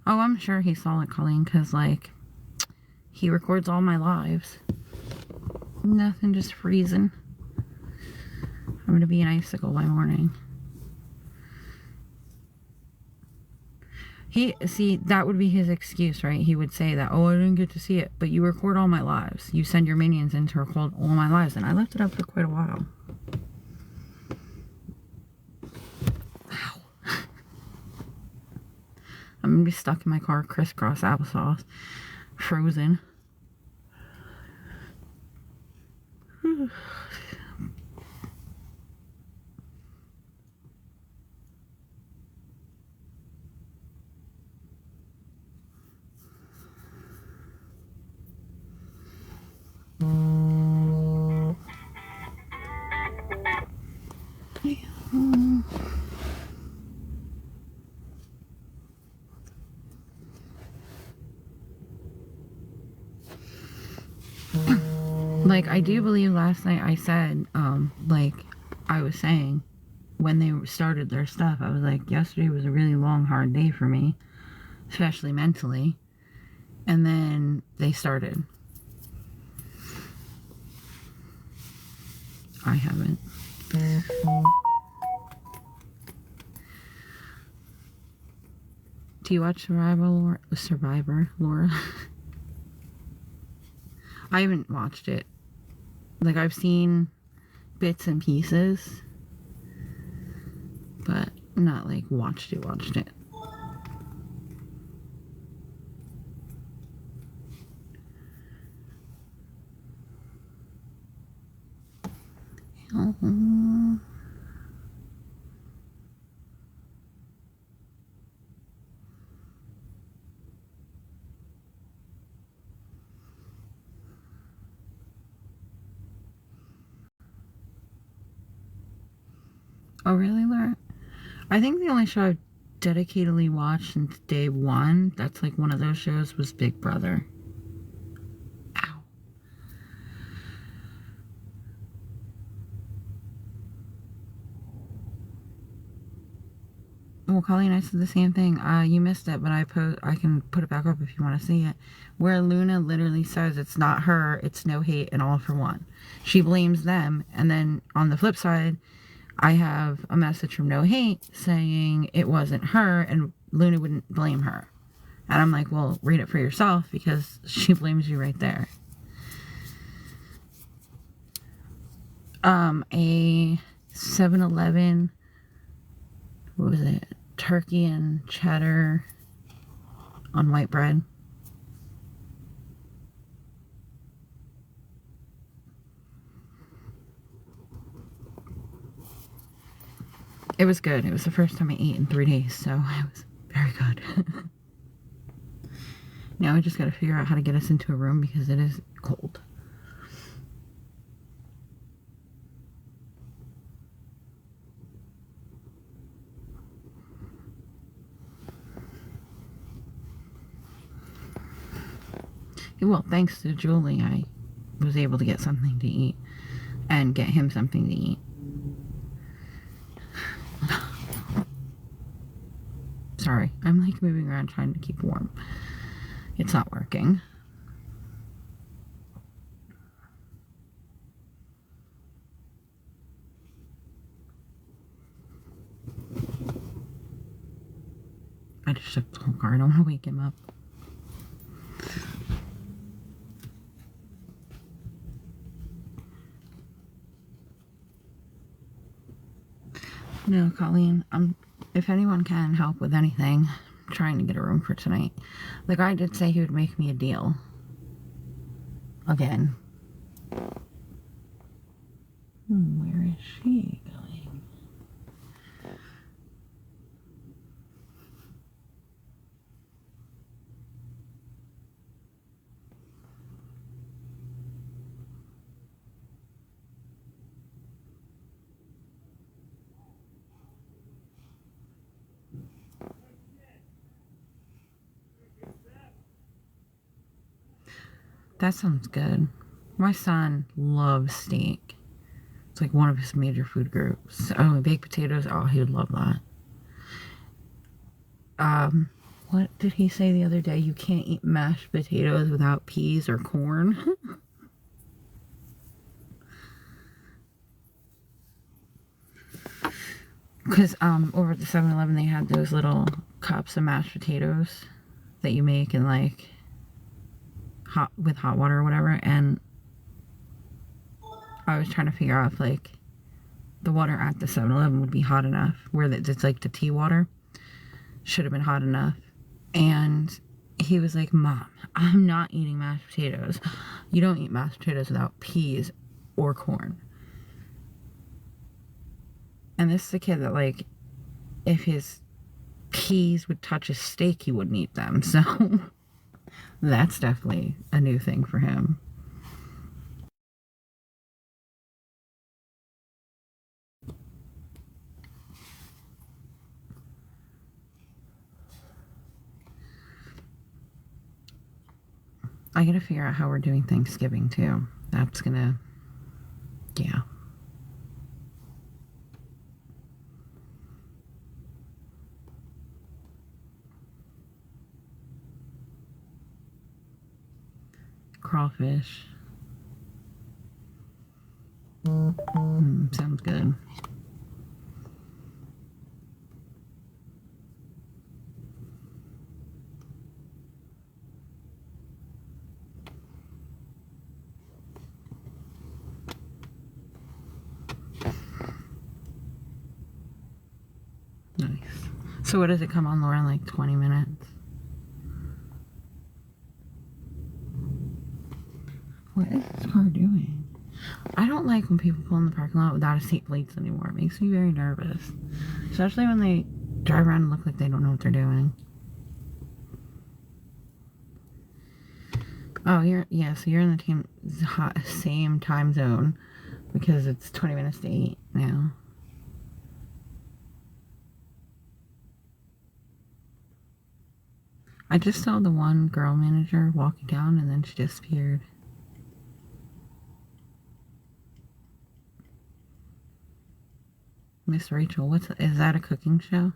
Oh, I'm sure he saw it, Colleen, because, like, he records all my lives. Nothing, just freezing. I'm going to be an icicle by morning. See, that would be his excuse, right? He would say that, oh, I didn't get to see it. But you record all my lives. You send your minions in to record all my lives. And I left it up for quite a while. Ow. I'm going to be stuck in my car, crisscross applesauce. Frozen. Like, I do believe last night I said, like, I was saying, when they started their stuff, I was like, yesterday was a really long, hard day for me, especially mentally. And then they started. I haven't. Do you watch Survivor, Laura? I haven't watched it. Like, I've seen bits and pieces, but not like watched it. Oh, really, Laura? I think the only show I've dedicatedly watched since day one, that's like one of those shows, was Big Brother. Ow. Well, Colleen, I said the same thing. You missed it, but I can put it back up if you want to see it. Where Luna literally says it's not her, it's no hate and all for one. She blames them, and then on the flip side, I have a message from No Hate saying it wasn't her, and Luna wouldn't blame her. And I'm like, well, read it for yourself, because she blames you right there. A 7-Eleven, what was it? Turkey and cheddar on white bread. It was good. It was the first time I ate in 3 days, so it was very good. Now I just got to figure out how to get us into a room because it is cold. Well, thanks to Julie, I was able to get something to eat and get him something to eat. Sorry, I'm like moving around trying to keep warm. It's not working. I just shook the whole car. I don't want to wake him up. No, Colleen, if anyone can help with anything, I'm trying to get a room for tonight. The guy did say he would make me a deal. Again. Where is she going? That sounds good. My son loves steak. It's like one of his major food groups. Oh, baked potatoes. Oh, he would love that. What did he say the other day? You can't eat mashed potatoes without peas or corn. Because over at the 7-Eleven they had those little cups of mashed potatoes that you make in like hot water or whatever, and I was trying to figure out if like the water at the 7-Eleven would be hot enough, where it's like the tea water should have been hot enough. And he was like, Mom, I'm not eating mashed potatoes. You don't eat mashed potatoes without peas or corn. And this is a kid that, like, if his peas would touch his steak, he wouldn't eat them. So that's definitely a new thing for him. I gotta figure out how we're doing Thanksgiving too. That's gonna, yeah. Crawfish. Sounds good. Nice. So what does it come on, Laura, in like 20 minutes? What is this car doing? I don't like when people pull in the parking lot without a seat plates anymore. It makes me very nervous. Especially when they drive around and look like they don't know what they're doing. Oh, so you're in the same time zone because it's 20 minutes to 8 now. I just saw the one girl manager walking down and then she disappeared. Miss Rachel, is that a cooking show?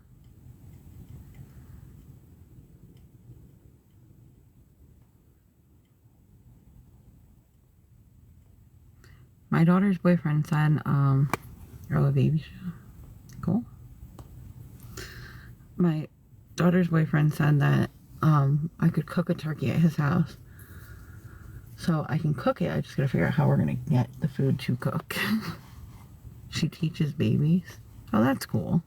My daughter's boyfriend said, oh, a baby show. Cool. My daughter's boyfriend said that I could cook a turkey at his house. So I can cook it. I just gotta figure out how we're gonna get the food to cook. She teaches babies. Oh, that's cool.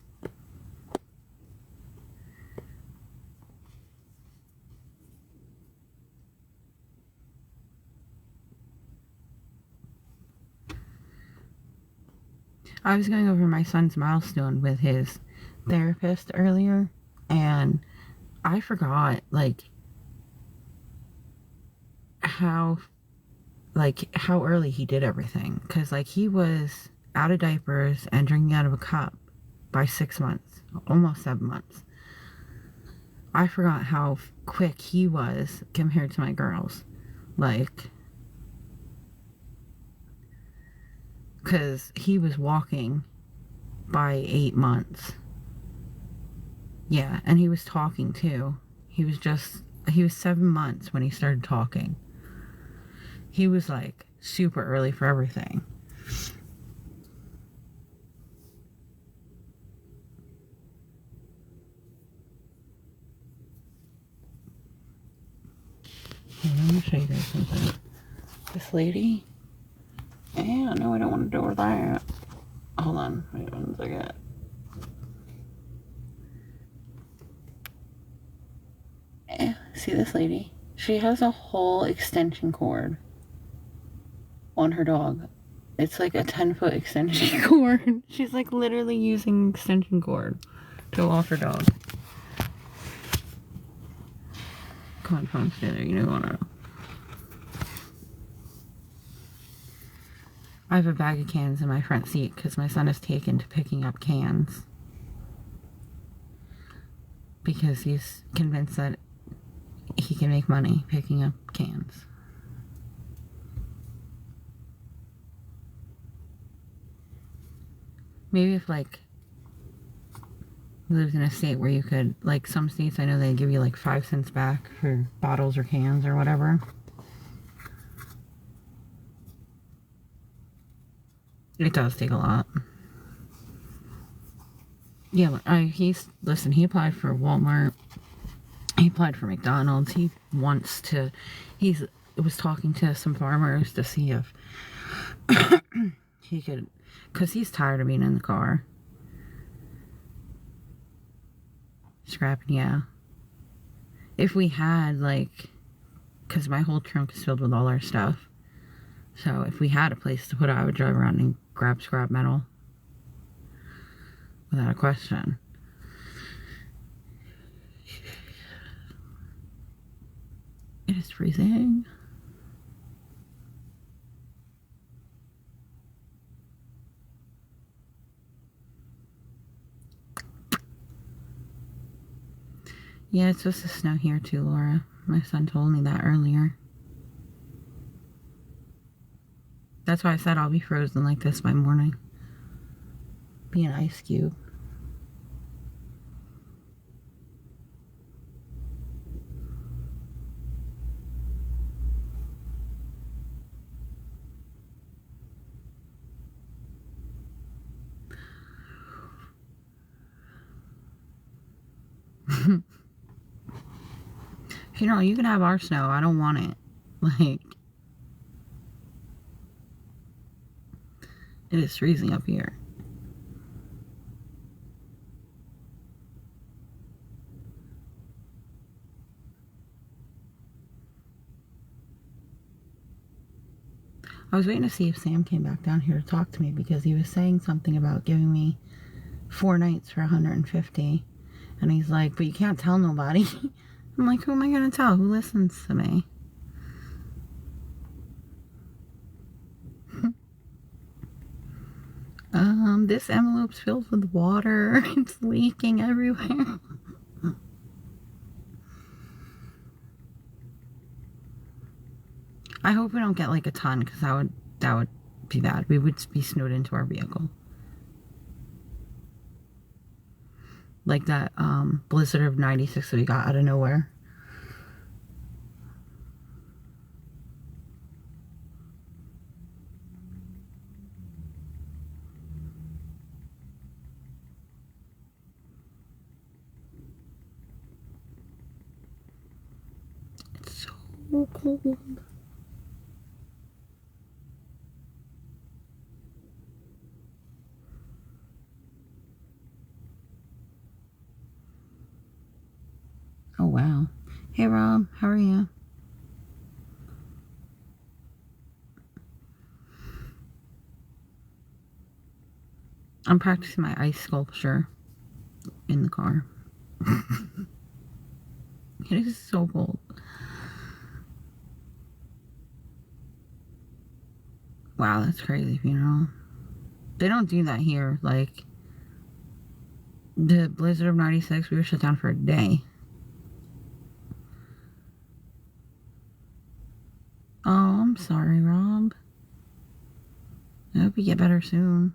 I was going over my son's milestone with his therapist earlier, and I forgot, like, how early he did everything. Because, like, he was out of diapers and drinking out of a cup by 6 months, almost 7 months. I forgot how quick he was compared to my girls. Like, because he was walking by 8 months. Yeah, and he was talking too. He was 7 months when he started talking. He was like super early for everything. Let me show you guys something. This lady. Yeah, no, I don't want to do that. Hold on, wait 1 second. See this lady? She has a whole extension cord on her dog. It's like a 10-foot extension cord. She's like literally using extension cord to walk her dog. Come on, phone, stay there. You don't want to. I have a bag of cans in my front seat because my son is taken to picking up cans. Because he's convinced that he can make money picking up cans. Maybe if, like, lived in a state where you could, like, some states I know they give you like 5 cents back for bottles or cans or whatever. It does take a lot. Yeah, he applied for Walmart. He applied for McDonald's. He was talking to some farmers to see if he could, because he's tired of being in the car. Scrapping, yeah. If we had, like, because my whole trunk is filled with all our stuff. So if we had a place to put it, I would drive around and grab scrap metal. Without a question. It is freezing. Yeah, it's supposed to snow here too, Laura. My son told me that earlier. That's why I said I'll be frozen like this by morning. Be an ice cube. You know, you can have our snow. I don't want it. Like, it is freezing up here. I was waiting to see if Sam came back down here to talk to me because he was saying something about giving me 4 nights for $150. And he's like, but you can't tell nobody. I'm like, who am I going to tell? Who listens to me? This envelope's filled with water. It's leaking everywhere. I hope we don't get like a ton, because that would be bad. We would be snowed into our vehicle. Like that blizzard of 96 that we got out of nowhere. so cold. Oh, wow. Hey, Rob. How are you? I'm practicing my ice sculpture in the car. It is so cold. Wow, that's crazy, you know. They don't do that here. Like, the blizzard of 96, we were shut down for a day. Oh, I'm sorry, Rob. I hope you get better soon.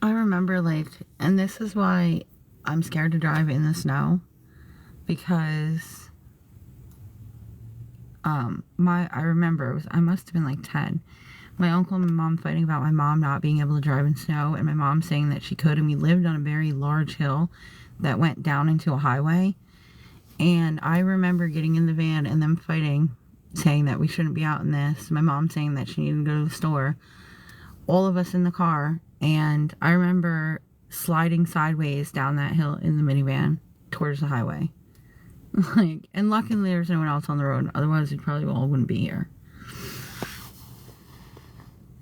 I remember, like, and this is why I'm scared to drive in the snow, because I remember I must have been like 10. My uncle and my mom fighting about my mom not being able to drive in snow, and my mom saying that she could, and we lived on a very large hill that went down into a highway. And I remember getting in the van and them fighting, saying that we shouldn't be out in this. My mom saying that she needed to go to the store. All of us in the car. And I remember sliding sideways down that hill in the minivan towards the highway. Like, and luckily there's no one else on the road. Otherwise, we probably all wouldn't be here.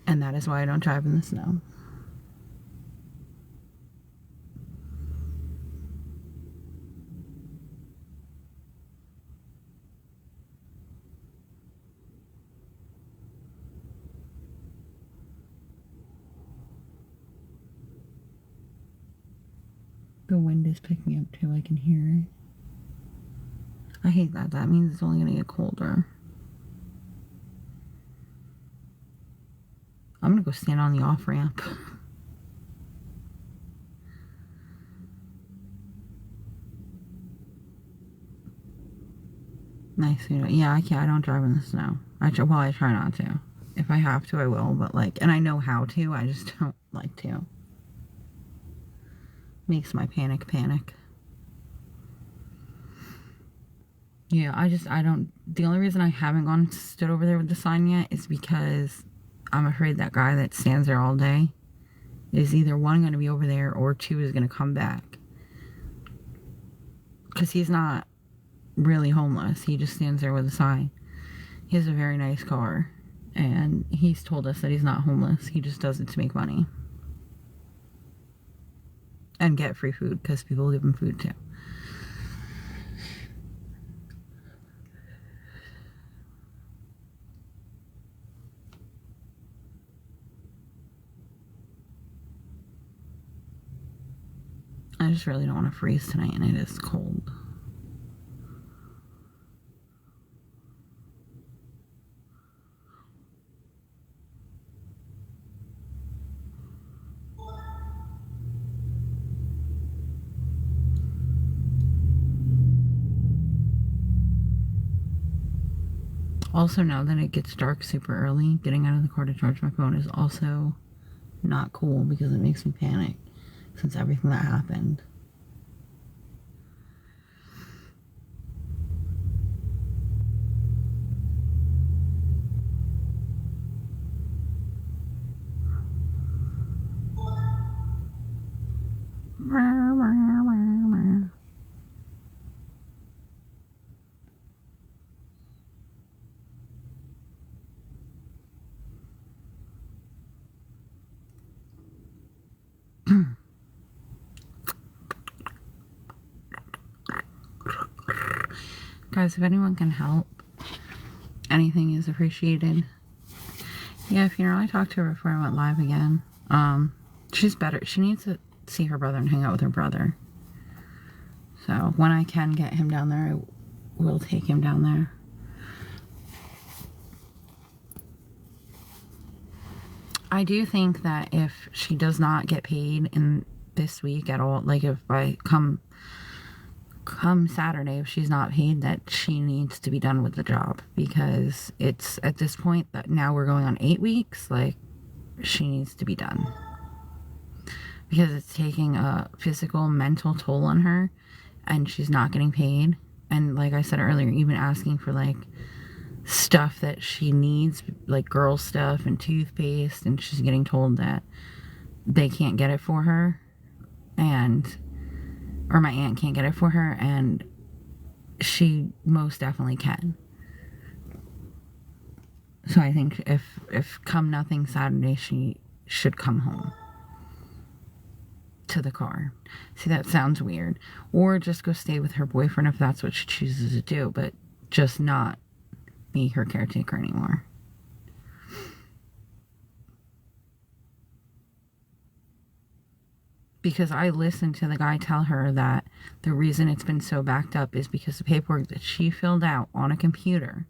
And that is why I don't drive in the snow. The wind is picking up too, I can hear it. I hate that. That means it's only going to get colder. I'm going to go stand on the off-ramp. Nice. Yeah, I don't drive in the snow. I try not to. If I have to, I will. But, like, and I know how to. I just don't like to. Makes my panic. Yeah, the only reason I haven't gone and stood over there with the sign yet is because I'm afraid that guy that stands there all day is either one, going to be over there, or two, is going to come back. Because he's not really homeless. He just stands there with a sign. He has a very nice car. And he's told us that he's not homeless. He just does it to make money. And get free food, because people give him food too. I just really don't want to freeze tonight, and it is cold. Also, now that it gets dark super early, getting out of the car to charge my phone is also not cool, because it makes me panic since everything that happened. Guys, if anyone can help, anything is appreciated. Yeah, I talked to her before I went live again. She's better. She needs to see her brother and hang out with her brother. So when I can get him down there, I will take him down there. I do think that if she does not get paid in this week at all, like if I come Saturday, if she's not paid, that she needs to be done with the job, because it's at this point that now we're going on 8 weeks. Like, she needs to be done. Because it's taking a physical, mental toll on her, and she's not getting paid. And like I said earlier, even asking for like stuff that she needs, like girl stuff and toothpaste, and she's getting told that they can't get it for her, or my aunt can't get it for her, and she most definitely can. So I think if come nothing Saturday, she should come home to the car. See, that sounds weird. Or just go stay with her boyfriend if that's what she chooses to do, but just not be her caretaker anymore. Because I listened to the guy tell her that the reason it's been so backed up is because the paperwork that she filled out on a computer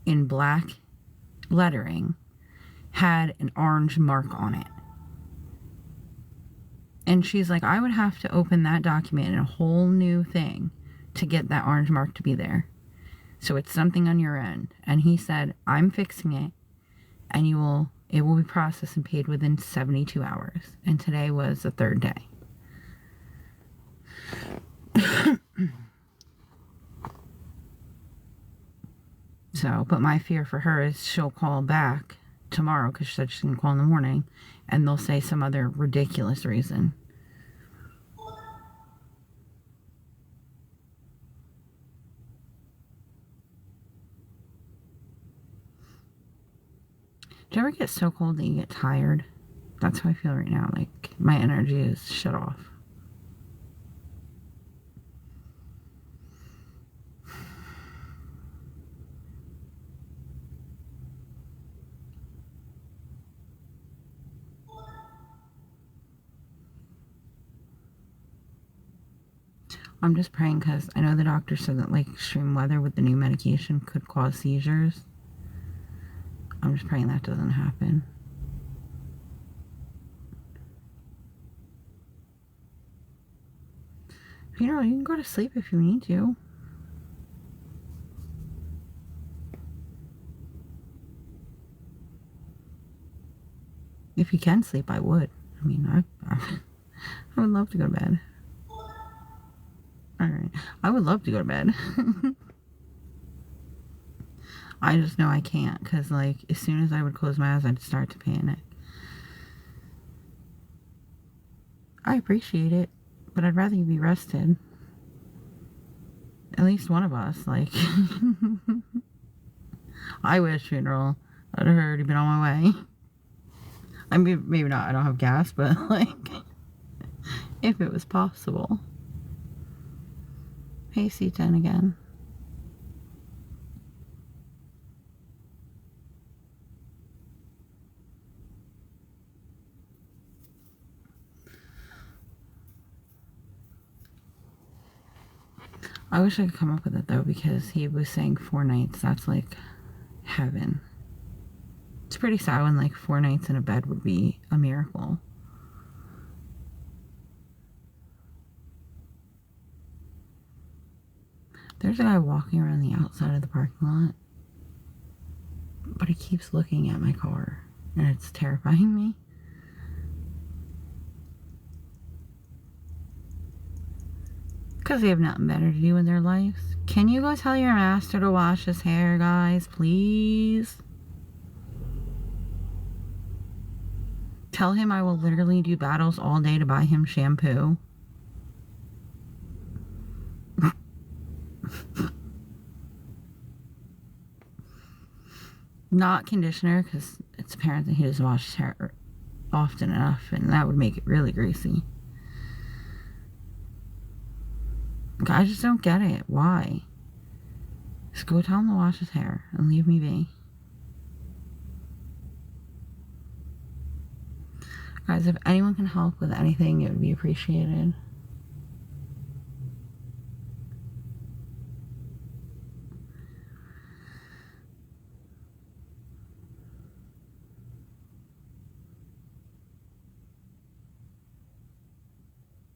in black lettering had an orange mark on it. And she's like, I would have to open that document in a whole new thing to get that orange mark to be there. So it's something on your end. And he said, I'm fixing it, and it will be processed and paid within 72 hours. And today was the third day. So, but my fear for her is she'll call back tomorrow, because she said she's going to call in the morning, and they'll say some other ridiculous reason. Do you ever get so cold that you get tired? That's how I feel right now. Like, my energy is shut off. I'm just praying, because I know the doctor said that like extreme weather with the new medication could cause seizures. I'm just praying that doesn't happen. You know, you can go to sleep if you need to. If you can sleep, I would. I mean, I would love to go to bed. Alright. I would love to go to bed. I just know I can't, because, like, as soon as I would close my eyes, I'd start to panic. I appreciate it, but I'd rather you be rested. At least one of us, like. I wish, funeral. I'd have already been on my way. I mean, maybe not, I don't have gas, but, like, if it was possible. Hey, C10 again. I wish I could come up with it, though, because he was saying 4 nights. That's, like, heaven. It's pretty sad when, like, 4 nights in a bed would be a miracle. There's a guy walking around the outside of the parking lot, but he keeps looking at my car, and it's terrifying me. Because they have nothing better to do in their lives. Can you go tell your master to wash his hair, guys, please? Tell him I will literally do battles all day to buy him shampoo. Not conditioner, because it's apparent that he doesn't wash his hair often enough, and that would make it really greasy. I just don't get it. Why? Just go tell him to wash his hair and leave me be. Guys, if anyone can help with anything, it would be appreciated.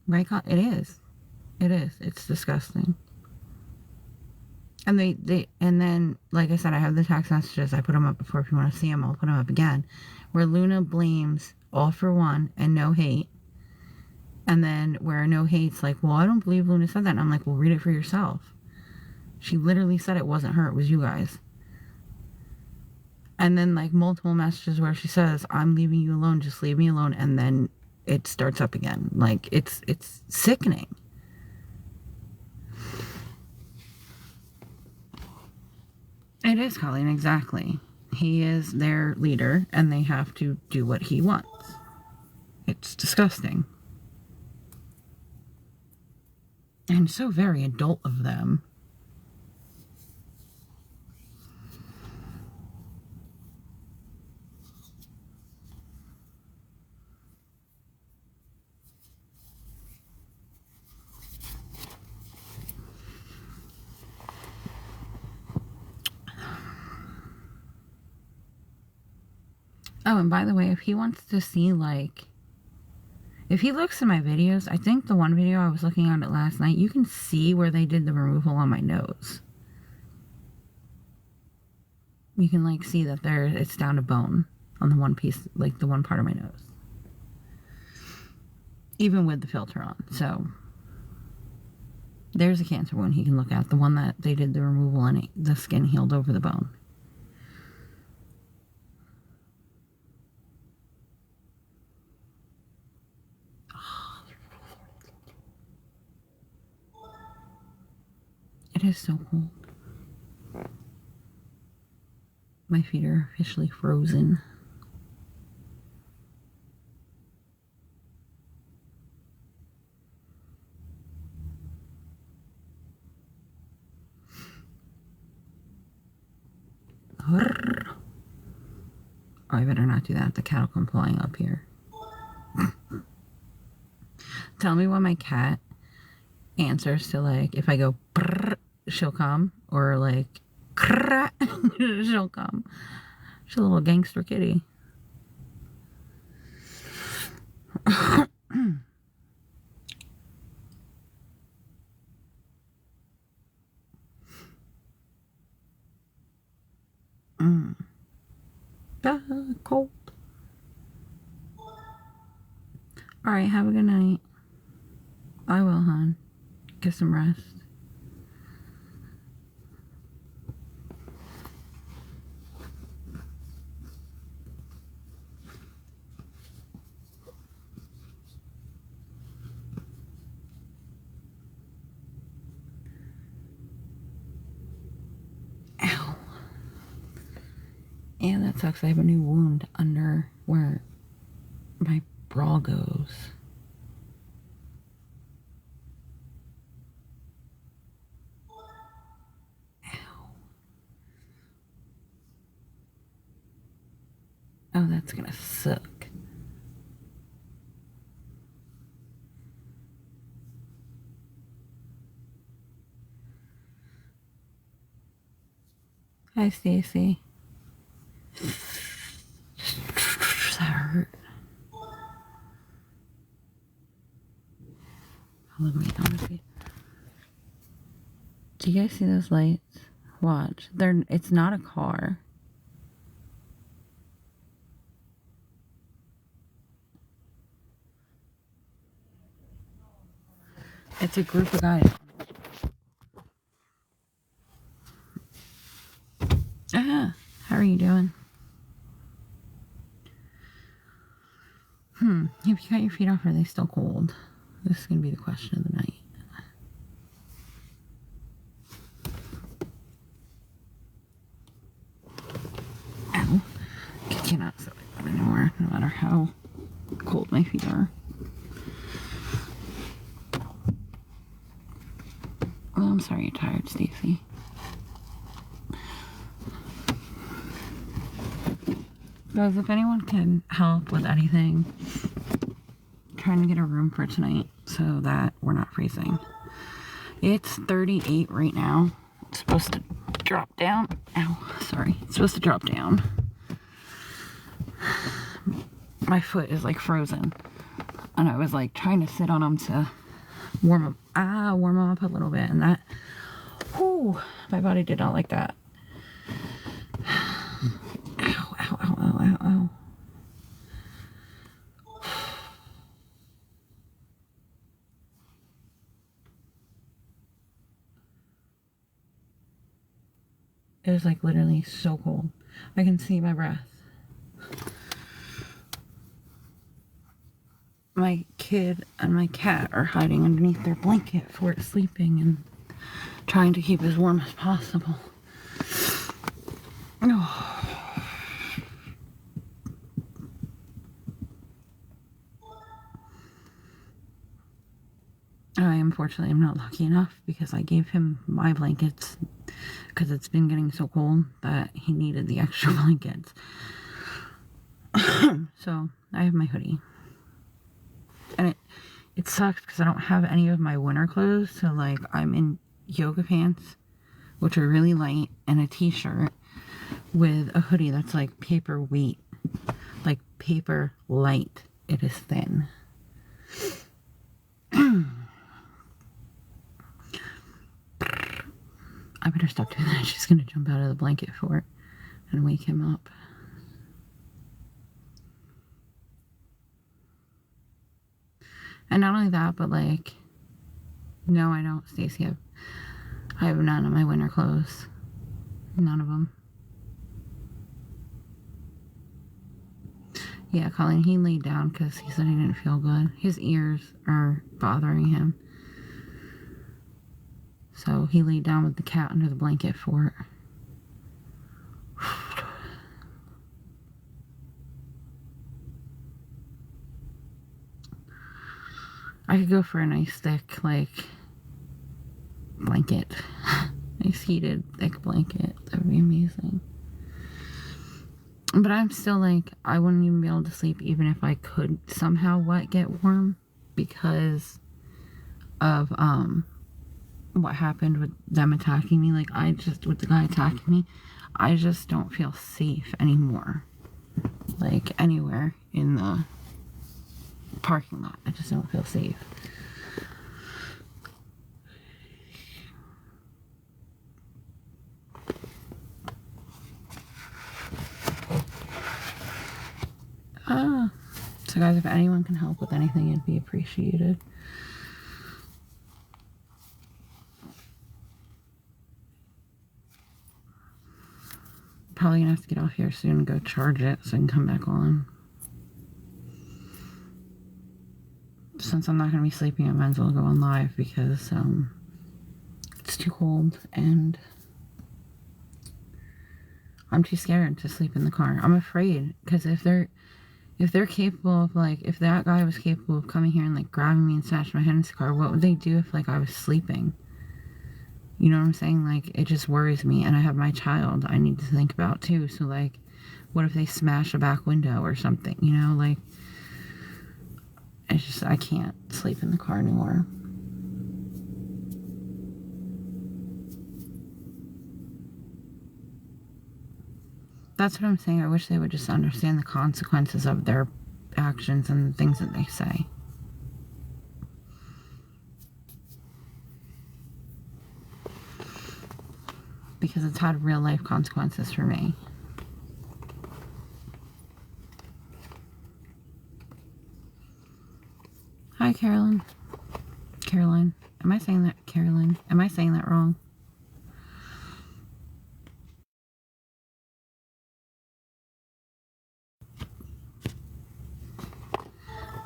Right? It is. It is. It's disgusting. And and then, like I said, I have the text messages. I put them up before. If you want to see them, I'll put them up again. Where Luna blames All for One and No Hate. And then where No Hate's like, well, I don't believe Luna said that. And I'm like, well, read it for yourself. She literally said it wasn't her, it was you guys. And then like multiple messages where she says, I'm leaving you alone, just leave me alone. And then it starts up again. Like, it's sickening. It is, Colleen, exactly. He is their leader, and they have to do what he wants. It's disgusting. And so very adult of them. Oh, and by the way, if he wants to see, like, if he looks at my videos, I think the one video I was looking at it last night, you can see where they did the removal on my nose. You can, like, see that it's down to bone on the one piece, like, the one part of my nose. Even with the filter on, so. There's a cancer wound he can look at, the one that they did the removal and the skin healed over the bone. It is so cold. My feet are officially frozen. Oh, I better not do that. The cat will come flying up here. Tell me when my cat answers to, like, if I go brrr, she'll come, or like crrr, she'll come. She's a little gangster kitty. Cold. Alright, have a good night. I will, hon. Get some rest. Ow. Yeah, that sucks. I have a new wound under where my bra goes. Oh, that's gonna suck. Hi, Stacy. Does that hurt? Let me honestly. Do you guys see those lights? Watch. It's not a car. It's a group of guys. How are you doing? Have you got your feet off, or are they still cold? This is going to be the question of the night. Ow. I cannot sit like that anymore, no matter how cold my feet are. Well, I'm sorry you're tired, Stacy. Guys, if anyone can help with anything, trying to get a room for tonight so that we're not freezing. It's 38 right now. It's supposed to drop down. Ow, sorry. It's supposed to drop down. My foot is like frozen. And I was like trying to sit on them to warm them up a little bit. And that Whew, my body did not like that. Ow, ow, ow, ow, ow, ow. It was like literally so cold. I can see my breath. My kid and my cat are hiding underneath their blanket for it sleeping and trying to keep as warm as possible. Oh. I unfortunately am not lucky enough because I gave him my blankets because it's been getting so cold that he needed the extra blankets. So I have my hoodie. And it sucks because I don't have any of my winter clothes. So like I'm in yoga pants, which are really light, and a t-shirt with a hoodie that's like paper weight. Like paper light. It is thin. I better stop doing that. She's gonna jump out of the blanket for it and wake him up. And not only that, but like, no, I don't, Stacey. I have none of my winter clothes. None of them. Yeah, Colleen, he laid down because he said he didn't feel good. His ears are bothering him. So he laid down with the cat under the blanket for it. I could go for a nice thick, like, blanket. Nice heated, thick blanket. That would be amazing. But I'm still like, I wouldn't even be able to sleep even if I could somehow get warm because of what happened with them attacking me. Like, with the guy attacking me, I just don't feel safe anymore. Like, anywhere in the parking lot. I just don't feel safe. So guys, if anyone can help with anything, it'd be appreciated. Probably gonna have to get off here soon and go charge it so I can come back on. Since I'm not gonna be sleeping, I might as well go on live because it's too cold and I'm too scared to sleep in the car. I'm afraid because if they're capable of, like, if that guy was capable of coming here and like grabbing me and snatching my head into the car, what would they do if like I was sleeping? You know what I'm saying? Like, it just worries me, and I have my child I need to think about too. So like, what if they smash a back window or something? You know, like, it's just, I can't sleep in the car anymore. That's what I'm saying. I wish they would just understand the consequences of their actions and the things that they say. Because it's had real life consequences for me. Hi, Carolyn. Caroline. Am I saying that? Caroline. Am I saying that wrong?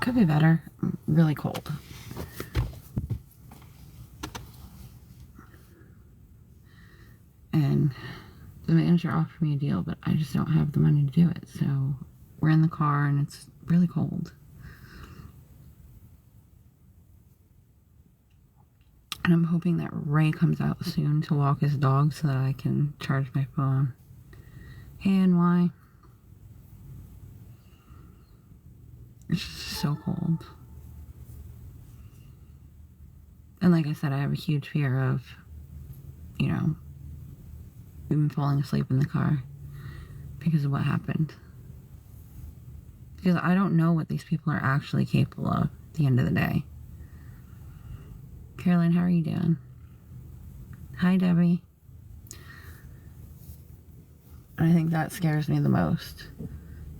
Could be better. I'm really cold. And the manager offered me a deal, but I just don't have the money to do it. So we're in the car and it's really cold. And I'm hoping that Ray comes out soon to walk his dog so that I can charge my phone. Hey, NY. It's just so cold. And like I said, I have a huge fear of, you know, even falling asleep in the car because of what happened. Because I don't know what these people are actually capable of at the end of the day. Caroline, how are you doing? Hi, Debbie. And I think that scares me the most,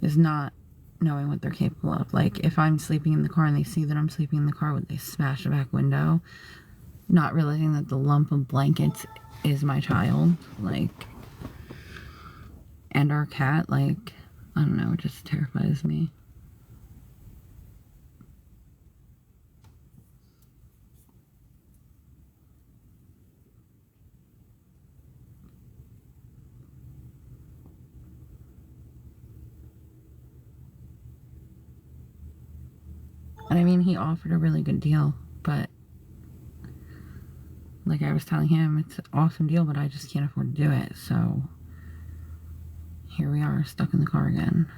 is not knowing what they're capable of. Like, if I'm sleeping in the car and they see that I'm sleeping in the car, would they smash the back window? Not realizing that the lump of blankets is my child, like, and our cat, like, I don't know, it just terrifies me. And I mean, he offered a really good deal, but like I was telling him, it's an awesome deal, but I just can't afford to do it. So here we are, stuck in the car again.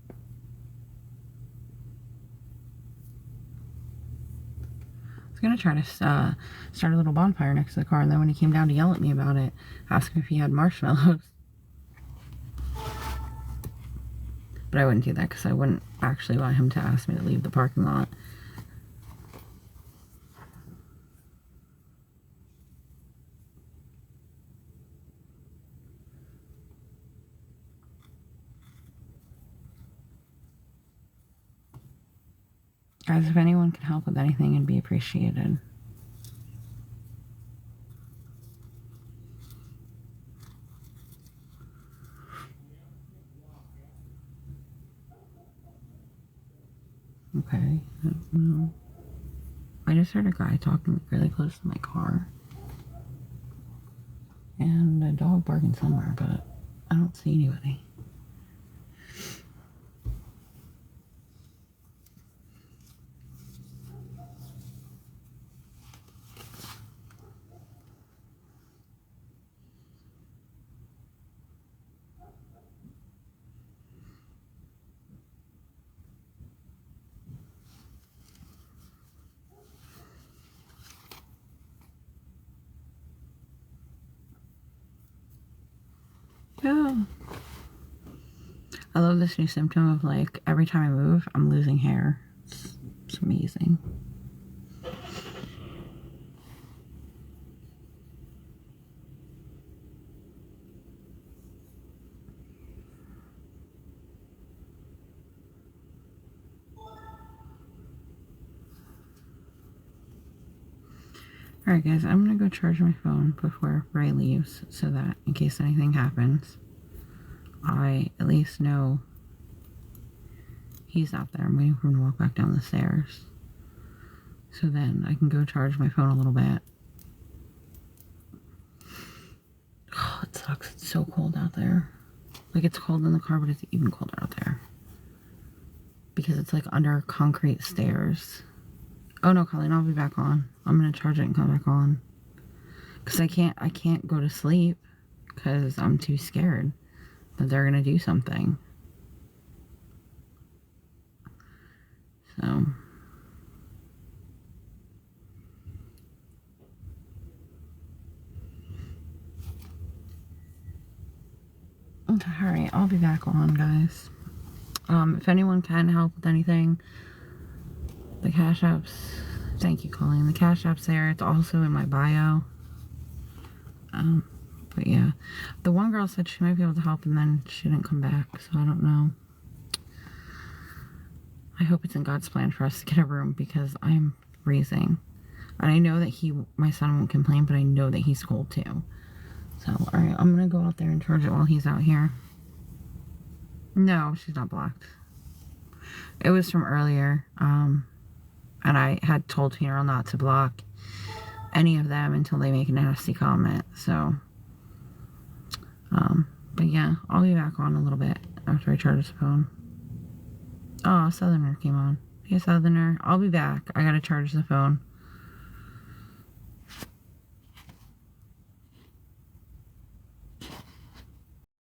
I was going to try to start a little bonfire next to the car, and then when he came down to yell at me about it, ask him if he had marshmallows. But I wouldn't do that because I wouldn't actually want him to ask me to leave the parking lot. Guys, if anyone can help with anything, it'd be appreciated. Okay, I don't know. I just heard a guy talking really close to my car. And a dog barking somewhere, but I don't see anybody. Yeah. I love this new symptom of, like, every time I move, I'm losing hair. It's amazing. Alright guys, I'm gonna go charge my phone before Ray leaves, so that in case anything happens, I at least know he's out there. I'm waiting for him to walk back down the stairs. So then I can go charge my phone a little bit. Oh, it sucks. It's so cold out there. Like, it's cold in the car, but it's even colder out there. Because it's like under concrete stairs. Oh no, Colleen, I'll be back on. I'm gonna charge it and come back on. Because I can't go to sleep because I'm too scared that they're gonna do something. So alright, I'll be back on, guys. If anyone can help with anything, the Cash App's, thank you, Colleen. The Cash App's there. It's also in my bio. But yeah, the one girl said she might be able to help, and then she didn't come back, so I don't know. I hope it's in God's plan for us to get a room, because I'm freezing. And I know that my son won't complain, but I know that he's cold too. So, alright, I'm gonna go out there and charge it while he's out here. No, she's not blocked. It was from earlier, and I had told Funeral not to block any of them until they make a nasty comment, so, but yeah, I'll be back on a little bit after I charge the phone. Oh, Southerner came on. Hey, Southerner, I'll be back. I gotta charge the phone.